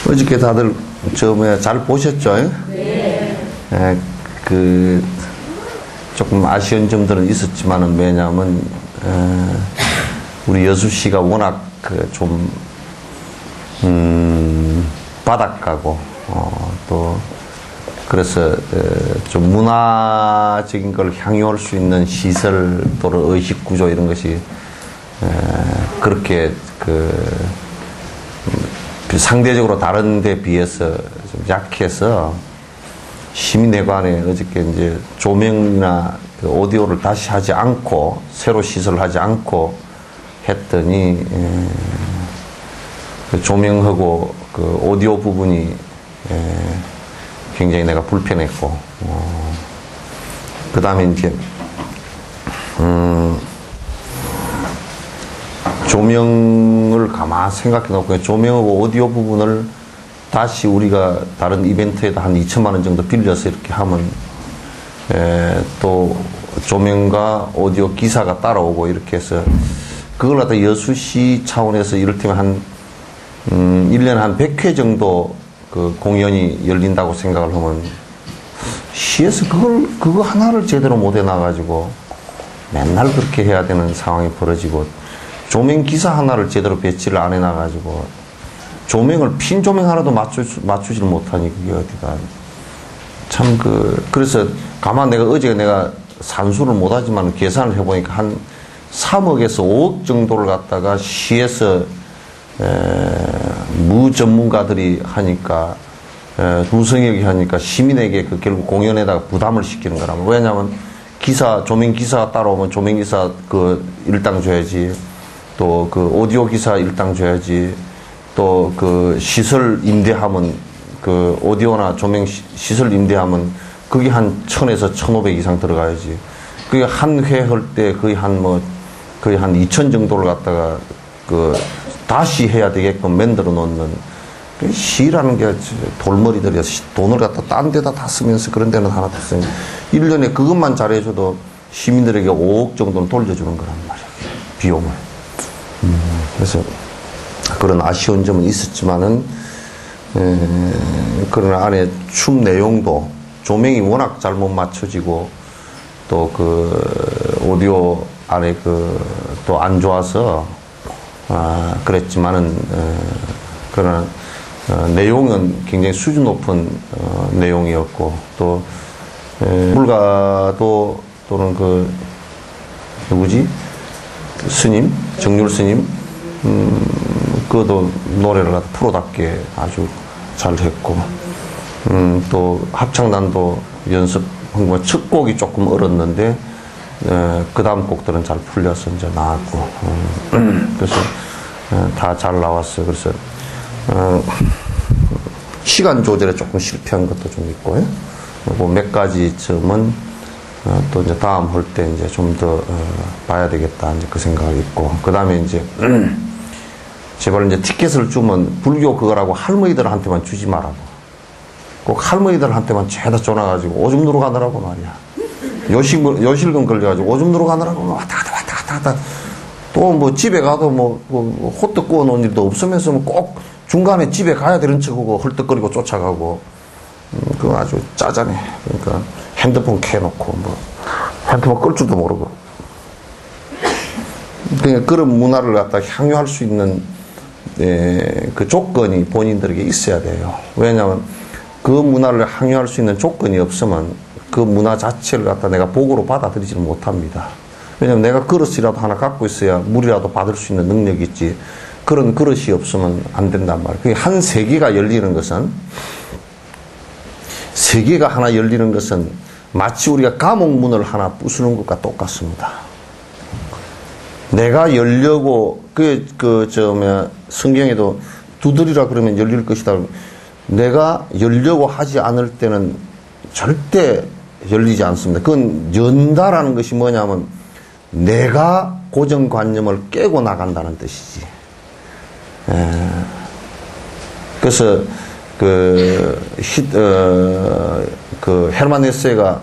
어저께 다들 잘 보셨죠? 네. 조금 아쉬운 점들은 있었지만은, 왜냐하면 우리 여수 씨가 워낙 바닷가고 또 그래서 좀 문화적인 걸 향유할 수 있는 시설 또는 의식 구조 이런 것이 그렇게 상대적으로 다른 데 비해서 좀 약해서 시민회관에 어저께 이제 조명이나 오디오를 다시 하지 않고 새로 시설하지 않고 했더니 조명하고 오디오 부분이 굉장히 내가 불편했고 그 다음에 이제 조명을 가만 생각해 놓고 조명하고 오디오 부분을 다시 우리가 다른 이벤트에다 한 2천만 원 정도 빌려서 이렇게 하면 또 조명과 오디오 기사가 따라오고 이렇게 해서 그걸 갖다 여수시 차원에서 이를테면 한 1년에 한 100회 정도 공연이 열린다고 생각을 하면 시에서 그거 하나를 제대로 못 해놔가지고 맨날 그렇게 해야 되는 상황이 벌어지고 조명 기사 하나를 제대로 배치를 안 해놔가지고 조명을 핀 조명 하나도 맞추지를 못하니 그게 어디다 참 그래서 가만 어제 내가 산수를 못하지만 계산을 해보니까 한 3억에서 5억 정도를 갖다가 시에서 무전문가들이 하니까 두성역이 하니까 시민에게 결국 공연에다가 부담을 시키는 거라면 왜냐하면 조명 기사 따라오면 조명 기사 일당 줘야지 또 오디오 기사 일당 줘야지 또 시설 임대하면 오디오나 조명 시설 임대하면 그게 한 1000에서 1500 이상 들어가야지 그게 한 회 할 때 거의 한 2000 정도를 갖다가 다시 해야 되게끔 만들어 놓는 시라는 게 돌머리들이 돈을 갖다 딴 데다 다 쓰면서 그런 데는 하나 다 쓰니 1년에 그것만 잘해줘도 시민들에게 5억 정도는 돌려주는 거란 말이야 비용을 그래서 그런 아쉬운 점은 있었지만은 그런 안에 춤 내용도 조명이 워낙 잘못 맞춰지고 또 오디오 안에 또 안 좋아서 그랬지만은 그러나 내용은 굉장히 수준 높은 내용이었고 또 불가도 또는 누구지 스님 정률 스님 그것도 노래를 프로답게 아주 잘했고 또 합창단도 연습한 거 첫 곡이 조금 어렸는데 그 다음 곡들은 잘 풀려서 이제 나왔고 그래서 다 잘 나왔어요. 그래서 시간 조절에 조금 실패한 것도 좀 있고요. 몇 가지 점은 또 이제 다음 할 때 이제 좀 더 봐야 되겠다 이제 그 생각이 있고 그 다음에 이제 제발 이제 티켓을 주면 불교 그거라고 할머니들한테만 주지 말라고 꼭 할머니들한테만 죄다 쫓아가지고 오줌 누러 가느라고 말이야. 요실금 걸려가지고 오줌 누러 가느라고 왔다 갔다 또 집에 가도 호떡 구워 놓은 일도 없으면서 꼭 중간에 집에 가야 되는 척하고 헐떡거리고 쫓아가고 그거 아주 짜잔해. 그러니까 핸드폰 켜놓고 핸드폰 끌 줄도 모르고 그러니까 그런 문화를 갖다 향유할 수 있는 그 조건이 본인들에게 있어야 돼요. 왜냐하면 그 문화를 향유할 수 있는 조건이 없으면 그 문화 자체를 갖다 내가 복으로 받아들이지를 못합니다. 왜냐하면 내가 그릇이라도 하나 갖고 있어야 물이라도 받을 수 있는 능력이 있지 그런 그릇이 없으면 안 된단 말이에요. 한 세계가 열리는 것은 세계가 하나 열리는 것은 마치 우리가 감옥문을 하나 부수는 것과 똑같습니다. 내가 열려고 성경에도 두드리라 그러면 열릴 것이다. 내가 열려고 하지 않을 때는 절대 열리지 않습니다. 그건 연다라는 것이 뭐냐면 내가 고정관념을 깨고 나간다는 뜻이지. 그래서 헤르만 헤세가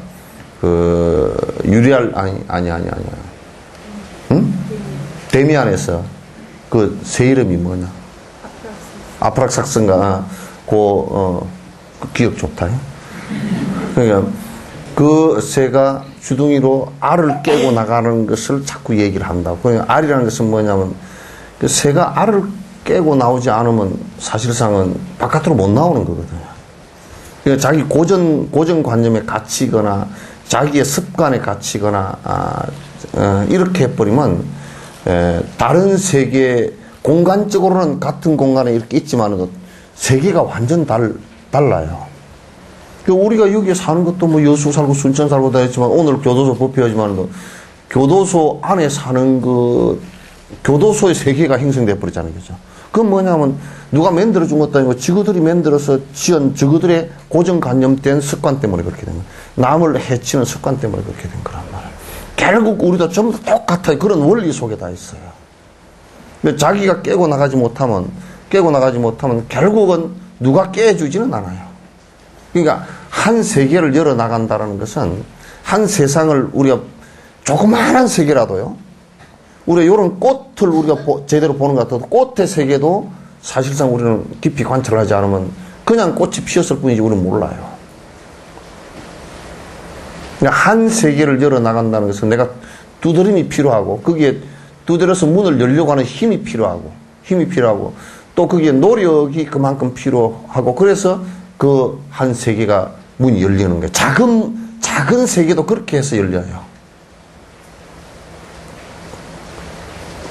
유리알 아니야. 응? 데미안에서 그 새 이름이 뭐냐? 아프락삭스인가? 그 기억 좋다. 그러니까 그 새가 주둥이로 알을 깨고 나가는 것을 자꾸 얘기를 한다고. 그러니까 알이라는 것은 뭐냐면 그 새가 알을 깨고 나오지 않으면 사실상은 바깥으로 못 나오는 거거든요. 그러니까 자기 고정관념에 갇히거나 자기의 습관에 갇히거나 이렇게 해버리면 다른 세계 공간적으로는 같은 공간에 이렇게 있지만 세계가 완전 달라요. 우리가 여기에 사는 것도 뭐 여수 살고 순천 살고 다 했지만 오늘 교도소 법회하지만 교도소 안에 사는 교도소의 세계가 형성돼 버렸잖아요. 그죠? 그건 뭐냐면 누가 만들어준 것도 아니고 지구들이 만들어서 지은 저그들의 고정관념된 습관 때문에 그렇게 된 거예요. 남을 해치는 습관 때문에 그렇게 된 거란 말이에요. 결국 우리도 전부 다 똑같아요. 그런 원리 속에 다 있어요. 자기가 깨고 나가지 못하면 결국은 누가 깨주지는 않아요. 그러니까 한 세계를 열어나간다는 것은 한 세상을 우리가 조그마한 세계라도요. 우리가 이런 꽃을 우리가 제대로 보는 것 같아도 꽃의 세계도 사실상 우리는 깊이 관찰을 하지 않으면 그냥 꽃이 피었을 뿐이지 우리는 몰라요. 그러니까 한 세계를 열어나간다는 것은 내가 두드림이 필요하고 거기에 두드려서 문을 열려고 하는 힘이 필요하고 또 거기에 노력이 그만큼 필요하고 그래서 그 한 세계가 문이 열리는 거예요. 작은 세계도 그렇게 해서 열려요.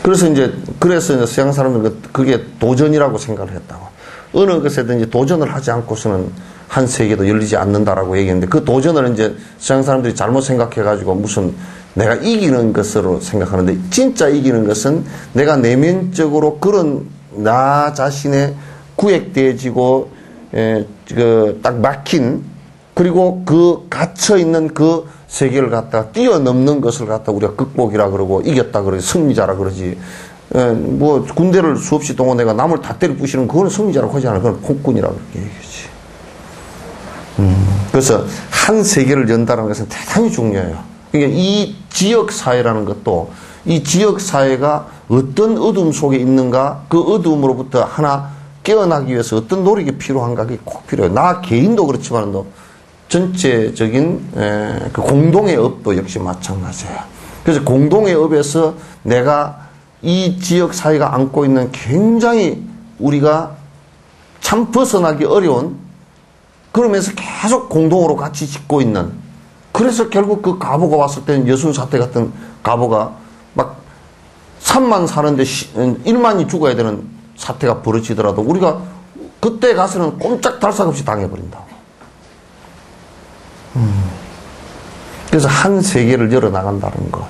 그래서 이제 서양 사람들은 그게 도전이라고 생각을 했다고. 어느 것에든지 도전을 하지 않고서는 한 세계도 열리지 않는다라고 얘기했는데 그 도전을 이제 서양 사람들이 잘못 생각해가지고 무슨 내가 이기는 것으로 생각하는데 진짜 이기는 것은 내가 내면적으로 그런 나 자신의 구획되어지고 딱 막힌 그리고 그 갇혀있는 그 세계를 갖다가 뛰어넘는 것을 갖다 우리가 극복이라 그러고 이겼다 그러지 승리자라 그러지. 뭐 군대를 수없이 동원해가 남을 다 때려 부시는 그거는 승리자라고 하지 않아요. 그건 폭군이라고 그렇게 얘기하지. 그래서 한 세계를 연다는 것은 대단히 중요해요. 그러니까 이 지역 사회라는 것도 이 지역 사회가 어떤 어둠 속에 있는가 그 어둠으로부터 하나 깨어나기 위해서 어떤 노력이 필요한가 그게 꼭 필요해요. 나 개인도 그렇지만도 전체적인 그 공동의 업도 역시 마찬가지예요. 그래서 공동의 업에서 내가 이 지역 사회가 안고 있는 굉장히 우리가 참 벗어나기 어려운 그러면서 계속 공동으로 같이 짓고 있는 그래서 결국 그 가보가 왔을 때는 여순사태 같은 가보가 막 3만 사는데 1만이 죽어야 되는 사태가 벌어지더라도 우리가 그때 가서는 꼼짝달싹 없이 당해버린다고. 그래서 한 세계를 열어나간다는 것.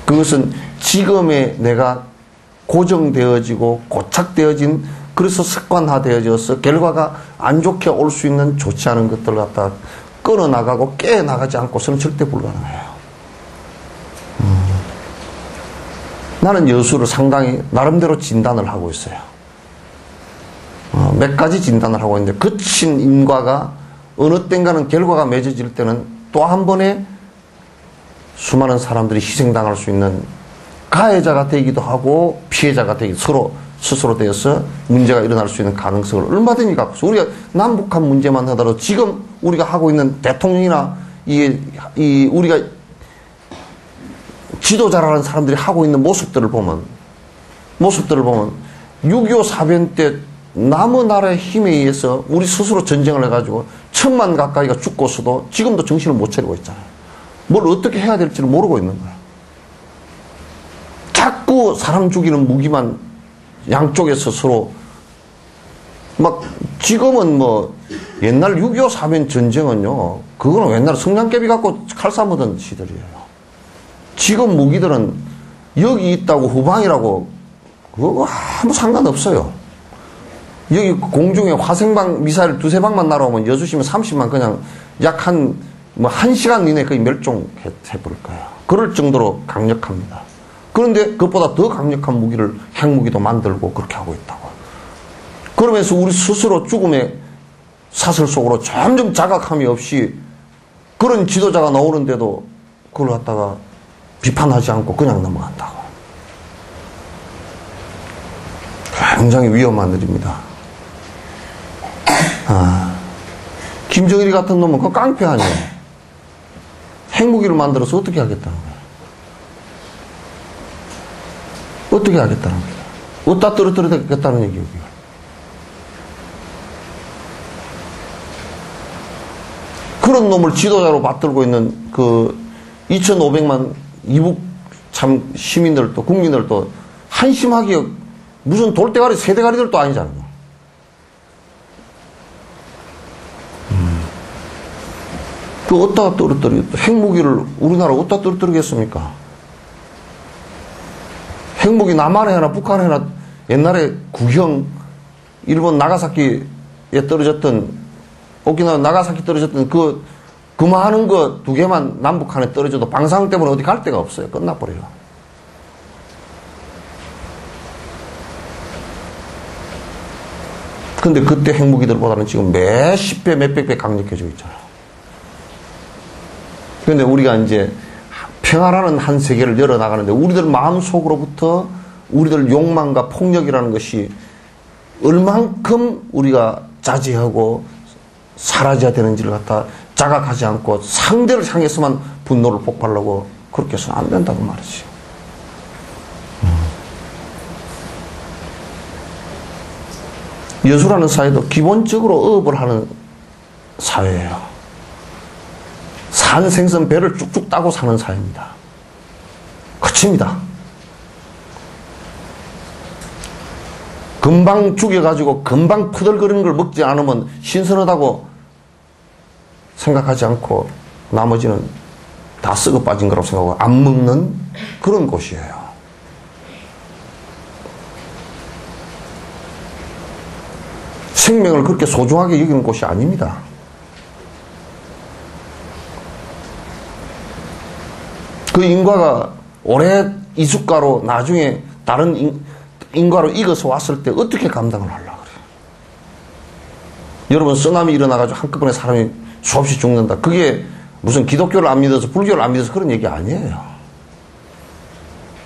그것은 지금의 내가 고정되어지고 고착되어진 그래서 습관화되어져서 결과가 안 좋게 올 수 있는 좋지 않은 것들을 갖다 끊어나가고 깨어나가지 않고서는 절대 불가능해요. 나는 여수를 상당히 나름대로 진단을 하고 있어요. 몇 가지 진단을 하고 있는데 거친 인과가 어느 땐가는 결과가 맺어질 때는 또 한 번에 수많은 사람들이 희생당할 수 있는 가해자가 되기도 하고 피해자가 되기도 서로 스스로 되어서 문제가 일어날 수 있는 가능성을 얼마든지 갖고 있어요. 우리가 남북한 문제만 하더라도 지금 우리가 하고 있는 대통령이나 우리가 지도자라는 사람들이 하고 있는 모습들을 보면 6.25 사변 때 남의 나라의 힘에 의해서 우리 스스로 전쟁을 해가지고 1,000만 가까이가 죽고서도 지금도 정신을 못 차리고 있잖아요. 뭘 어떻게 해야 될지를 모르고 있는 거야. 자꾸 사람 죽이는 무기만 양쪽에서 서로 막 지금은 뭐 옛날 6.25 사변 전쟁은요 그거는 옛날 성냥개비 갖고 칼 싸먹던 시절이에요. 지금 무기들은 여기 있다고 후방이라고 그거 아무 상관없어요. 여기 공중에 화생방 미사일 두세 방만 날아오면 여수시면 30만 그냥 약 한 1시간 이내에 거의 멸종해버릴 거예요. 그럴 정도로 강력합니다. 그런데 그것보다 더 강력한 무기를, 핵무기도 만들고 그렇게 하고 있다고. 그러면서 우리 스스로 죽음의 사슬 속으로 점점 자각함이 없이 그런 지도자가 나오는데도 그걸 갖다가 비판하지 않고 그냥 넘어간다고. 굉장히 위험한 일입니다. 김정일이 같은 놈은 그 깡패 아니에요. 핵무기를 만들어서 어떻게 하겠다는 거예요? 어떻게 하겠다는 거예요? 어디다 떨어뜨리겠다는 얘기예요. 그런 놈을 지도자로 받들고 있는 그 2,500만 이북 참 시민들도, 국민들도 한심하게 무슨 돌대가리, 새대가리들도 아니잖아요. 그 어디다가 떨어뜨리겠다. 핵무기를 우리나라 어디다 떨어뜨리겠습니까? 핵무기 남한에 하나, 북한에 하나, 옛날에 구형, 일본 나가사키에 떨어졌던, 오키나와 나가사키 떨어졌던 그 많은 거 두 개만 남북한에 떨어져도 방사능 때문에 어디 갈 데가 없어요. 끝나버려요. 근데 그때 핵무기들보다는 지금 몇십 배, 몇백 배 강력해지고 있잖아요. 근데 우리가 이제 평화라는 한 세계를 열어나가는데 우리들 마음속으로부터 우리들 욕망과 폭력이라는 것이 얼만큼 우리가 자제하고 사라져야 되는지를 갖다 자각하지 않고 상대를 향해서만 분노를 폭발하고 그렇게 해서는 안 된다고 말이지. 여수라는 사회도 기본적으로 어업을 하는 사회예요. 산 생선 배를 쭉쭉 따고 사는 사회입니다. 그칩니다. 금방 죽여가지고 금방 푸들거리는 걸 먹지 않으면 신선하다고 생각하지 않고 나머지는 다 썩어 빠진 거라고 생각하고 안 먹는 그런 곳이에요. 생명을 그렇게 소중하게 여기는 곳이 아닙니다. 그 인과가 오래 이숙가로 나중에 다른 인과로 익어서 왔을 때 어떻게 감당을 하려고 그래요? 여러분, 쓰나미 일어나가지고 한꺼번에 사람이 수없이 죽는다. 그게 무슨 기독교를 안 믿어서 불교를 안 믿어서 그런 얘기 아니에요.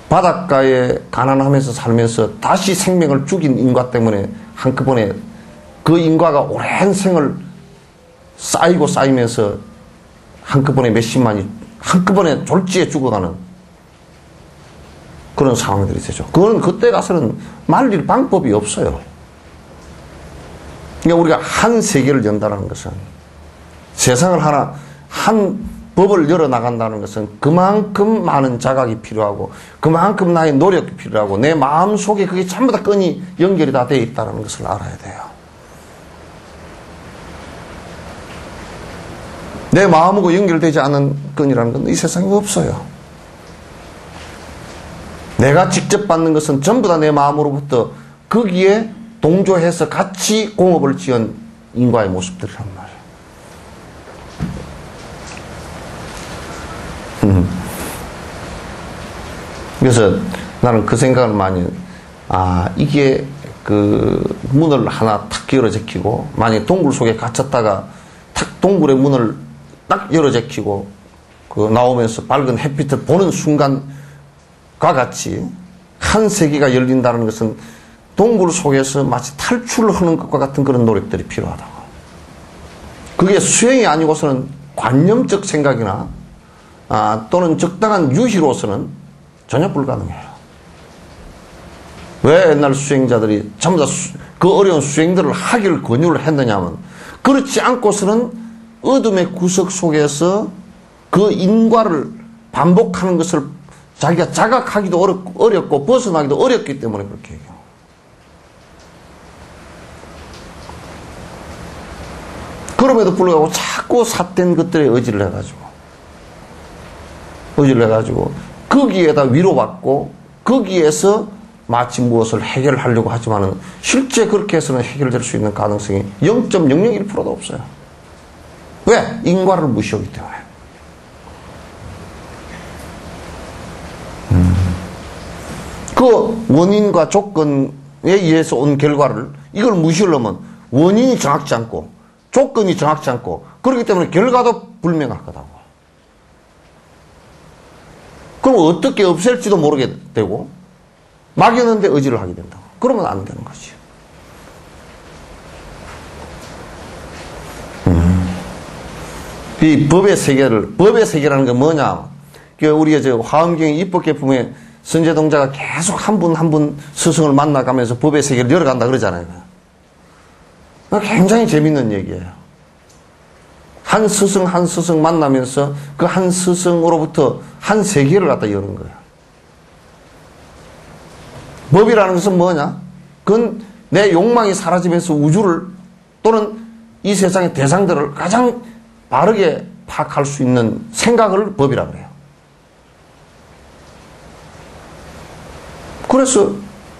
바닷가에 가난하면서 살면서 다시 생명을 죽인 인과 때문에 한꺼번에 그 인과가 오랜 생을 쌓이고 쌓이면서 한꺼번에 몇십만이 한꺼번에 졸지에 죽어가는 그런 상황들이 되죠. 그건 그때 가서는 말릴 방법이 없어요. 그러니까 우리가 한 세계를 연다는 것은 세상을 하나 한 법을 열어나간다는 것은 그만큼 많은 자각이 필요하고 그만큼 나의 노력이 필요하고 내 마음속에 그게 전부 다 끈이 연결이 다 되어 있다는 것을 알아야 돼요. 내 마음하고 연결되지 않은 끈이라는 건 이 세상에 없어요. 내가 직접 받는 것은 전부 다 내 마음으로부터 거기에 동조해서 같이 공업을 지은 인과의 모습들이란 말이에요. 그래서 나는 그 생각을 많이, 이게 그 문을 하나 탁 열어 제키고, 만약에 동굴 속에 갇혔다가 탁 동굴의 문을 딱 열어 제키고, 그 나오면서 밝은 햇빛을 보는 순간과 같이 한 세계가 열린다는 것은 동굴 속에서 마치 탈출을 하는 것과 같은 그런 노력들이 필요하다고. 그게 수행이 아니고서는 관념적 생각이나 또는 적당한 유희로서는 전혀 불가능해요. 왜 옛날 수행자들이 전부 다 그 어려운 수행들을 하기를 권유를 했느냐면 그렇지 않고서는 어둠의 구석 속에서 그 인과를 반복하는 것을 자기가 자각하기도 어렵고 벗어나기도 어렵기 때문에 그렇게 해요. 그럼에도 불구하고 자꾸 삿된 것들에 의지를 해가지고 거기에다 위로받고 거기에서 마치 무엇을 해결하려고 하지만은 실제 그렇게 해서는 해결될 수 있는 가능성이 0.001%도 없어요. 왜? 인과를 무시하기 때문에. 그 원인과 조건에 의해서 온 결과를 이걸 무시하려면 원인이 정확치 않고 조건이 정확치 않고 그렇기 때문에 결과도 불명확하다고. 그럼 어떻게 없앨지도 모르게 되고 막연한데 의지를 하게 된다고. 그러면 안 되는 거지. 이 법의 세계라는 게 뭐냐? 우리가 저 화엄경 입법계품에 선제동자가 계속 한 분 한 분 스승을 만나가면서 법의 세계를 열어간다 그러잖아요. 굉장히 재밌는 얘기예요. 한 스승 한 스승 만나면서 그 한 스승으로부터 한 세계를 갖다 여는 거예요. 법이라는 것은 뭐냐? 그건 내 욕망이 사라지면서 우주를 또는 이 세상의 대상들을 가장 바르게 파악할 수 있는 생각을 법이라고 해요. 그래서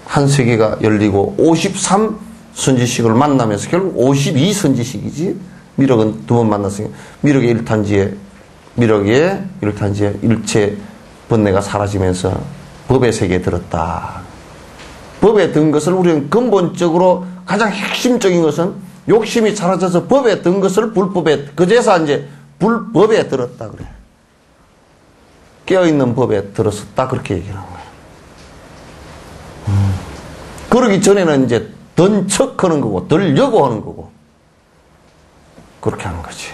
한 세계가 열리고 53 선지식을 만나면서 결국 52 선지식이지. 미륵은 두 번 만났으니까 미륵의 미륵의 일체 번뇌가 사라지면서 법의 세계에 들었다. 법에 든 것을 우리는 근본적으로 가장 핵심적인 것은 욕심이 사라져서 법에 든 것을 불법에, 그제서 이제 불법에 들었다 그래. 깨어있는 법에 들었었다 그렇게 얘기하는 거예요. 그러기 전에는 이제 던 척하는 거고 들려고 하는 거고 그렇게 하는 거지.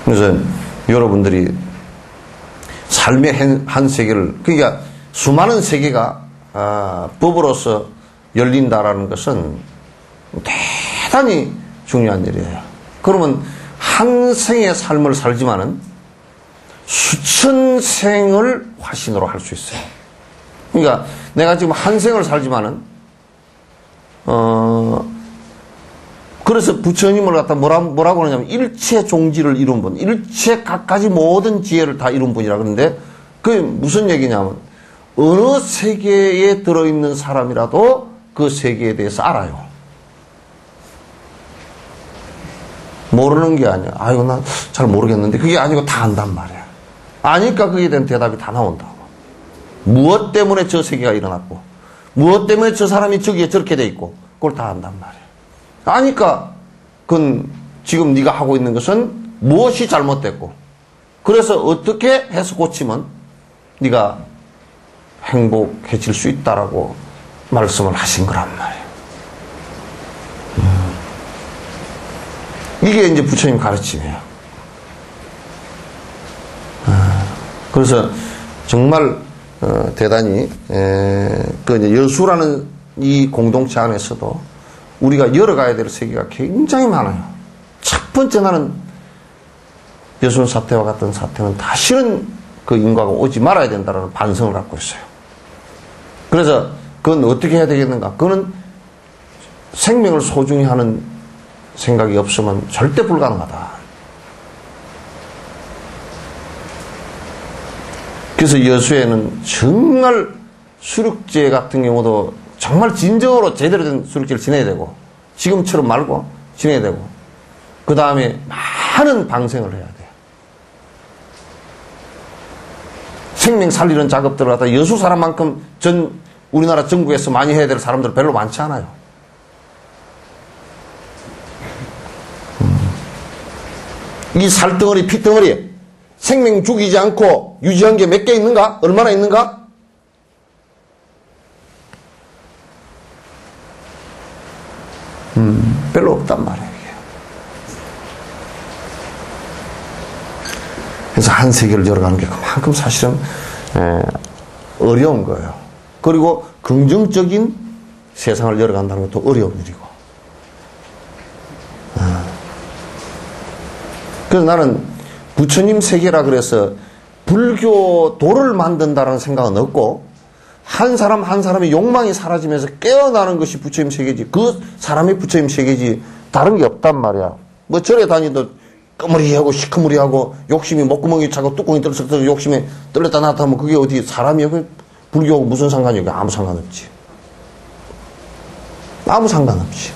그래서 여러분들이 삶의 한 세계를, 그러니까 수많은 세계가 법으로서 열린다라는 것은 대단히 중요한 일이에요. 그러면 한 생의 삶을 살지만은 수천 생을 화신으로 할 수 있어요. 그러니까 내가 지금 한 생을 살지만은 그래서 부처님을 갖다 뭐라고 하냐면 일체 종지를 이룬 분, 일체 갖가지 모든 지혜를 다 이룬 분이라 그러는데 그게 무슨 얘기냐면 어느 세계에 들어있는 사람이라도 그 세계에 대해서 알아요. 모르는 게 아니야. 아이고 나 잘 모르겠는데 그게 아니고 다 안단 말이야. 아니까 그에 대한 대답이 다 나온다고. 무엇 때문에 저 세계가 일어났고 무엇 때문에 저 사람이 저기에 저렇게 돼 있고 그걸 다 안단 말이야. 아니까 그건 지금 네가 하고 있는 것은 무엇이 잘못됐고 그래서 어떻게 해서 고치면 네가 행복해질 수 있다라고 말씀을 하신 거란 말이에요. 이게 이제 부처님 가르침이에요. 그래서 정말 대단히 그 이제 여수라는 이 공동체 안에서도 우리가 열어가야 될 세계가 굉장히 많아요. 첫 번째 나는 여순 사태와 같은 사태는 다시는 그 인과가 오지 말아야 된다는 반성을 갖고 있어요. 그래서 그건 어떻게 해야 되겠는가? 그거는 생명을 소중히 하는 생각이 없으면 절대 불가능하다. 그래서 여수에는 정말 수륙제 같은 경우도 정말 진정으로 제대로 된 수륙제를 지내야 되고 지금처럼 말고 지내야 되고 그 다음에 많은 방생을 해야 돼요. 생명 살리는 작업들을 갖다 여수 사람만큼 우리나라 전국에서 많이 해야 될 사람들 별로 많지 않아요. 이 살덩어리 피덩어리 생명 죽이지 않고 유지한 게 몇 개 있는가? 얼마나 있는가? 별로 없단 말이에요. 그래서 한 세계를 열어가는 게 그만큼 사실은 어려운 거예요. 그리고 긍정적인 세상을 열어간다는 것도 어려운 일이고. 그래서 나는 부처님 세계라 그래서 불교도를 만든다는 생각은 없고 한 사람 한 사람의 욕망이 사라지면서 깨어나는 것이 부처님 세계지 그 사람이 부처님 세계지 다른 게 없단 말이야. 뭐 절에 다니도 끄머리하고 시커머리하고 욕심이 목구멍이 차고 뚜껑이 떨어져 욕심이 떨렸다 놨다 하면 그게 어디 사람이야? 불교하고 무슨 상관이야? 아무 상관없지. 아무 상관없지.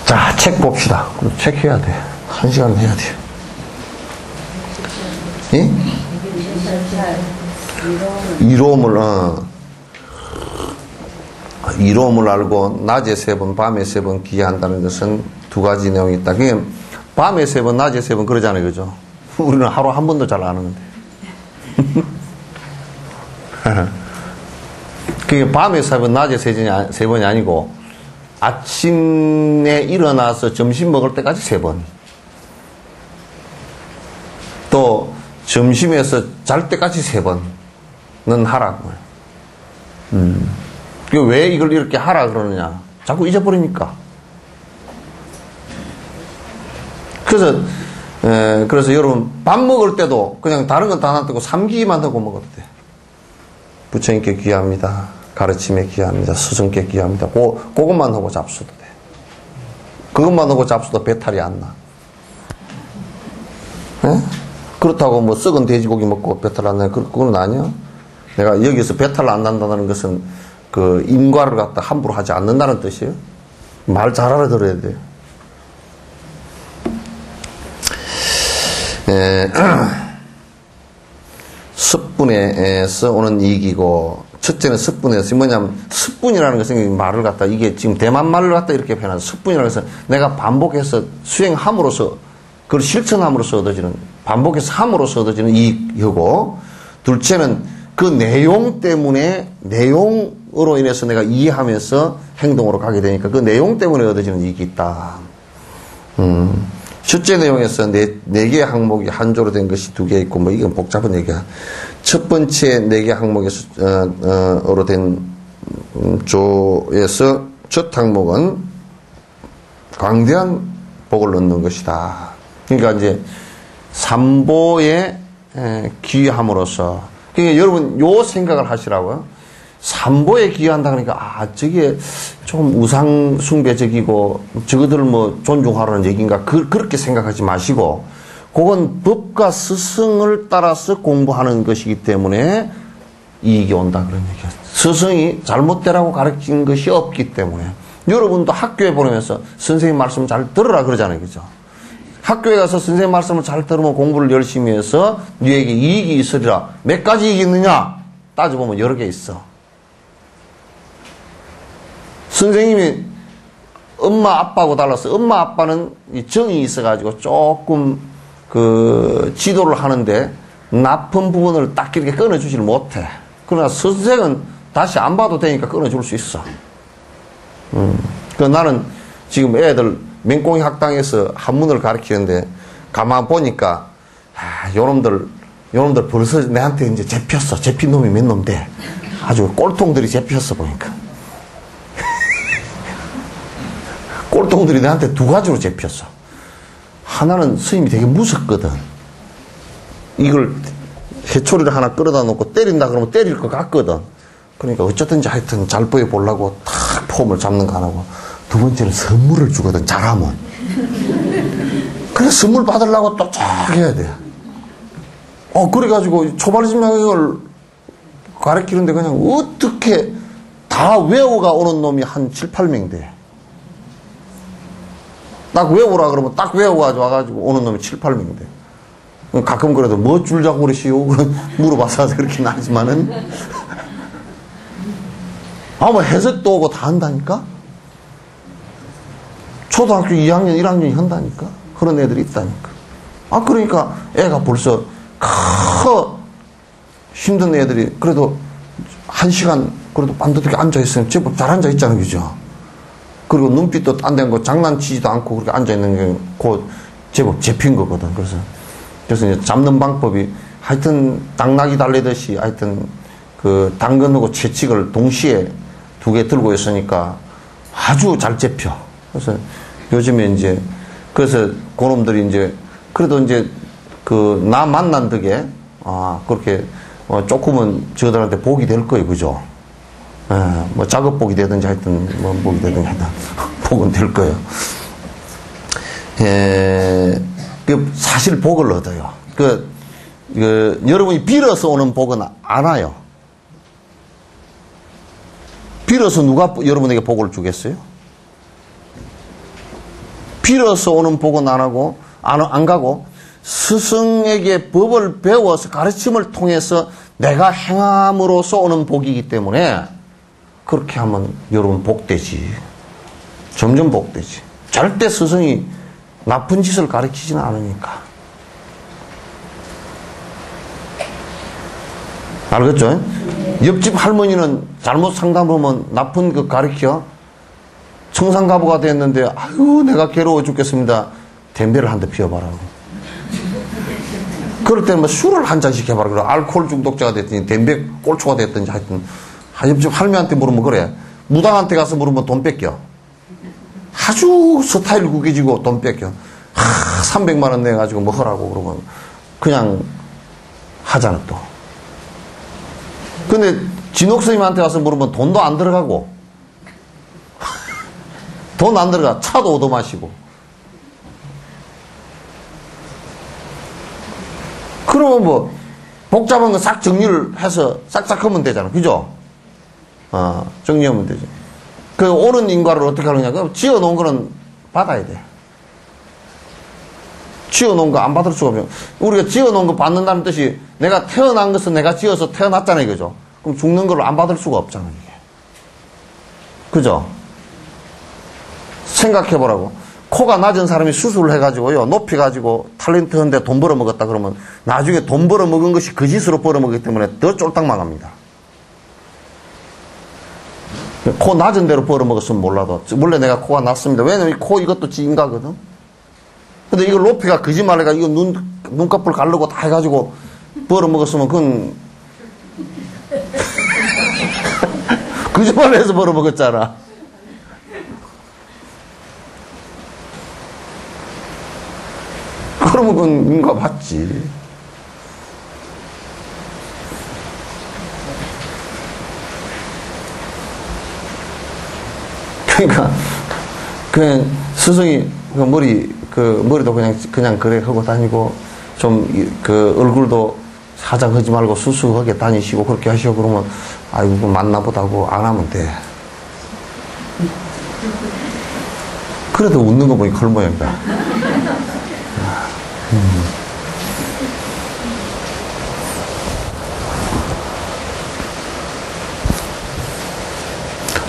자, 책 봅시다. 책 해야 돼. 1시간 해야 돼. 예? 이로움을 알고 낮에 3번, 밤에 3번 기여한다는 것은 두 가지 내용이 있다. 그게 밤에 3번, 낮에 3번 그러잖아요. 그죠? 우리는 하루 한 번도 잘 안 하는데. 그게 밤에 3번, 낮에 3번이 아니고 아침에 일어나서 점심 먹을 때까지 3번. 또 점심에서 잘 때까지 3번은 하라고. 왜 이걸 이렇게 하라 그러느냐? 자꾸 잊어버리니까. 그래서 여러분 밥 먹을 때도 그냥 다른 건 다 놔두고 삼기만 하고 먹어도 돼. 부처님께 귀합니다. 가르침에 귀합니다. 스승께 귀합니다. 그것만 하고 잡수도 돼. 그것만 하고 잡수도 배탈이 안 나. 에? 그렇다고 뭐 썩은 돼지고기 먹고 배탈 안 나요? 그건 아니야. 내가 여기서 배탈 안 난다는 것은 그 인과를 갖다 함부로 하지 않는다는 뜻이에요. 말 잘 알아들어야 돼요. 습분에서 오는 이익이고, 첫째는 습분에서 뭐냐면 습분이라는 것은 말을 갖다 이게 지금 대만 말을 갖다 이렇게 표현하는 습분이라는 것은 내가 반복해서 수행함으로써 그걸 실천함으로써 얻어지는 반복해서 함으로써 얻어지는 이익이고, 둘째는 그 내용 때문에 내용으로 인해서 내가 이해하면서 행동으로 가게 되니까 그 내용 때문에 얻어지는 이익이 있다. 첫째 내용에서 네 개의 항목이 한 조로 된 것이 2개 있고, 뭐, 이건 복잡한 얘기야. 첫 번째 4개 항목에서, 어로 된 조에서 첫 항목은 광대한 복을 얻는 것이다. 그러니까 이제, 삼보에 기여함으로써, 그러니까 여러분, 요 생각을 하시라고요. 삼보에 기여한다 그러니까 저게 좀 우상 숭배적이고 저거들을 뭐 존중하라는 얘기인가 그렇게 생각하지 마시고, 그건 법과 스승을 따라서 공부하는 것이기 때문에 이익이 온다 그런 얘기야. 스승이 잘못되라고 가르친 것이 없기 때문에. 여러분도 학교에 보내면서 선생님 말씀 잘 들으라 그러잖아요. 그죠? 학교에 가서 선생님 말씀을 잘 들으면 공부를 열심히 해서 너에게 이익이 있으리라. 몇 가지 이익이 있느냐? 따져보면 여러 개 있어. 선생님이 엄마 아빠하고 달라서 엄마 아빠는 정이 있어가지고 조금 그 지도를 하는데 나쁜 부분을 딱 이렇게 끊어주지를 못해. 그러나 선생은 다시 안 봐도 되니까 끊어줄 수 있어. 그 나는 지금 애들 맹꽁이 학당에서 한문을 가르치는데 가만 보니까 요놈들 벌써 내한테 이제 잡혔어. 잡힌 놈이 몇 놈 돼. 아주 꼴통들이 잡혔어 보니까. 꼴통들이 나한테 2가지로 잡혔어. 하나는 스님이 되게 무섭거든. 이걸 해초리를 하나 끌어다 놓고 때린다 그러면 때릴 것 같거든. 그러니까 어쨌든지 하여튼 잘 보여보려고 탁 폼을 잡는 거 하나고, 두 번째는 선물을 주거든. 잘하면. 그래 선물 받으려고 또 쫙 해야 돼. 그래가지고 초발심학을 가르치는데 그냥 어떻게 다 외워가 오는 놈이 한 7, 8명 돼. 딱 외우라 그러면 딱 외워가지고 와가지고 오는 놈이 7, 8명 돼. 가끔 그래도 뭐 줄자고 그러시오? 물어봐서 그렇긴 하지만은. 뭐 해석도 오고 다 한다니까? 초등학교 2학년, 1학년이 한다니까? 그런 애들이 있다니까. 그러니까 애가 벌써 힘든 애들이 그래도 1시간 그래도 반듯하게 앉아있으면 제법 잘 앉아있잖아요. 그죠? 그리고 눈빛도 딴 데는 거 장난치지도 않고 그렇게 앉아있는 게 곧 제법 잡힌 거거든. 그래서 이제 잡는 방법이 하여튼 당나귀 달리듯이 하여튼 그 당근하고 채찍을 동시에 2개 들고 있으니까 아주 잘 잡혀. 그래서 요즘에 이제 그래서 그놈들이 이제 그래도 이제 그 나 만난 덕에 그렇게 조금은 저들한테 복이 될 거예요. 그죠? 뭐 작업복이 되든지 하여튼 뭐 복이 되든지 하여튼 복은 될 거예요. 사실 복을 얻어요. 여러분이 빌어서 오는 복은 안 와요. 빌어서 누가 여러분에게 복을 주겠어요? 빌어서 오는 복은 안 하고, 안 가고, 스승에게 법을 배워서 가르침을 통해서 내가 행함으로써 오는 복이기 때문에, 그렇게 하면 여러분 복되지. 점점 복되지. 절대 스승이 나쁜 짓을 가르치지는 않으니까. 알겠죠? 옆집 할머니는 잘못 상담하면 나쁜 거 가르쳐. 청산가부가 됐는데, 아유, 내가 괴로워 죽겠습니다. 담배를 한 대 피워봐라고. 그럴 때는 뭐 술을 한 잔씩 해봐라. 그래. 알코올 중독자가 됐더니, 담배 꼴초가 됐든지 하여튼. 옆집 할머니한테 물으면 그래. 무당한테 가서 물으면 돈 뺏겨. 아주 스타일 구겨지고 돈 뺏겨. 300만 원 내가지고 뭐 하라고 그러면 그냥 하잖아 또. 근데 진옥스님한테 가서 물으면 돈도 안 들어가고 돈 안 들어가. 차도 얻어 마시고. 그러면 뭐 복잡한 거 싹 정리를 해서 싹싹 하면 되잖아. 그죠? 정리하면 되지. 그 옳은 인과를 어떻게 하느냐. 그럼 지어놓은 거는 받아야 돼. 지어놓은 거 안 받을 수가 없어요. 우리가 지어놓은 거 받는다는 뜻이 내가 태어난 것은 내가 지어서 태어났잖아요. 그죠? 그럼 죽는 걸 안 받을 수가 없잖아요. 이게. 그죠? 생각해보라고. 코가 낮은 사람이 수술을 해가지고요. 높여가지고 탤런트 한데 돈 벌어먹었다 그러면 나중에 돈 벌어먹은 것이 거짓으로 벌어먹기 때문에 더 쫄딱 망합니다. 코 낮은 대로 벌어먹었으면 몰라도 원래 내가 코가 낮습니다. 왜냐면 코 이것도 지인가거든. 근데 이걸 높이가 거짓말 해가지고 이거 눈꺼풀 가르고 다 해가지고 벌어먹었으면 그건 거짓말 해서 벌어먹었잖아. 그러면 그건 인가 맞지. 그러니까 그냥 스승이 머리도 그냥 그래 하고 다니고 좀 얼굴도 화장하지 말고 수수하게 다니시고 그렇게 하시고 그러면 아이고 맞나 보다고 안 하면 돼. 그래도 웃는 거 보니 컬 모양이다.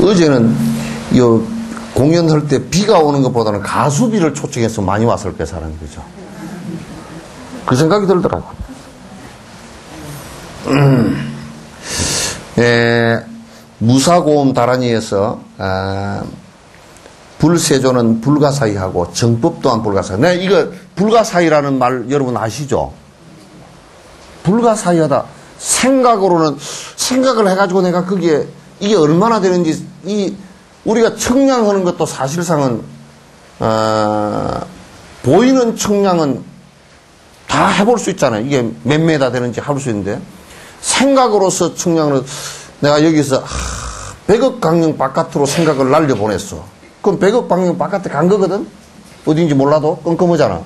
어제는 공연할 때 비가 오는 것보다는 가수비를 초청해서 많이 왔을 거예요, 사람이. 그죠? 그 생각이 들더라고. 무사고음 다란이에서 불세조는 불가사의하고 정법 또한 불가사의. 네, 이거 불가사의라는 말 여러분 아시죠? 불가사의하다. 생각을 해가지고 내가 거기에 이게 얼마나 되는지 우리가 청량하는 것도 사실상은 보이는 청량은 다 해볼 수 있잖아요. 이게 몇 메다 되는지 할 수 있는데 생각으로서 청량을 내가 여기서 100억 강령 바깥으로 생각을 날려보냈어. 그럼 100억 강령 바깥에 간 거거든? 어딘지 몰라도 껌껌하잖아.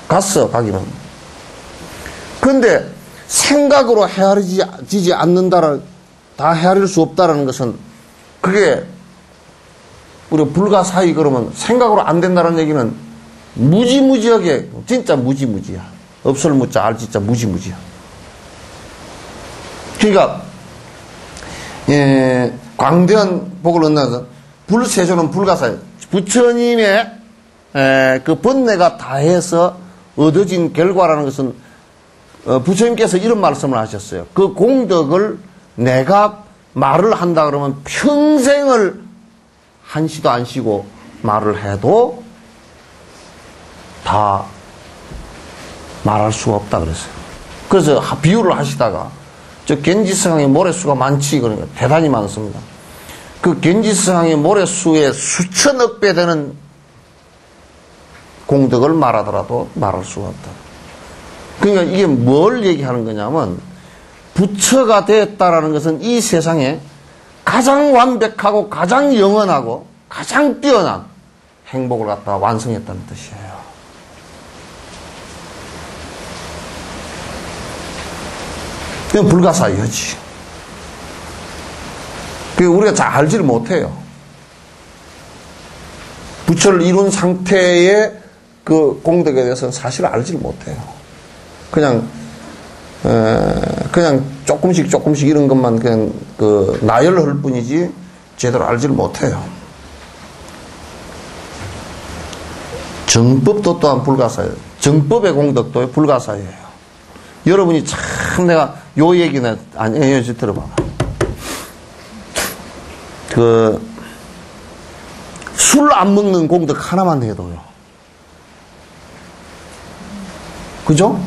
갔어, 가기는. 그런데 생각으로 헤아리지 않는다는, 다 헤아릴 수 없다는 것은 그게 우리가 불가사의 그러면 생각으로 안 된다는 얘기는 무지무지하게, 진짜 무지무지야. 없을 무자 알지자 무지무지야. 그러니까 광대한 복을 얻나서 불세조는 불가사의. 부처님의 그 번뇌가 다해서 얻어진 결과라는 것은 부처님께서 이런 말씀을 하셨어요. 그 공덕을 내가 말을 한다 그러면 평생을 한시도 안 쉬고 말을 해도 다 말할 수가 없다 그랬어요. 그래서 비유를 하시다가 저 gen지스강의 모래수가 많지 그러니까 대단히 많습니다. 그 gen지스강의 모래수의 수천억 배 되는 공덕을 말하더라도 말할 수가 없다. 그러니까 이게 뭘 얘기하는 거냐면 부처가 되었다라는 것은 이 세상에 가장 완벽하고 가장 영원하고 가장 뛰어난 행복을 갖다 완성했다는 뜻이에요. 그건 불가사의하지. 우리가 잘 알지를 못해요. 부처를 이룬 상태의 그 공덕에 대해서는 사실 알지를 못해요. 그냥 조금씩 이런 것만 그냥 그 나열을 할 뿐이지 제대로 알지를 못해요. 정법도 또한 불가사예요. 정법의 공덕도 불가사예요. 여러분이 참 내가 요 얘기는 아니에요. 들어봐봐. 술 안 먹는 공덕 하나만 해도요. 그죠?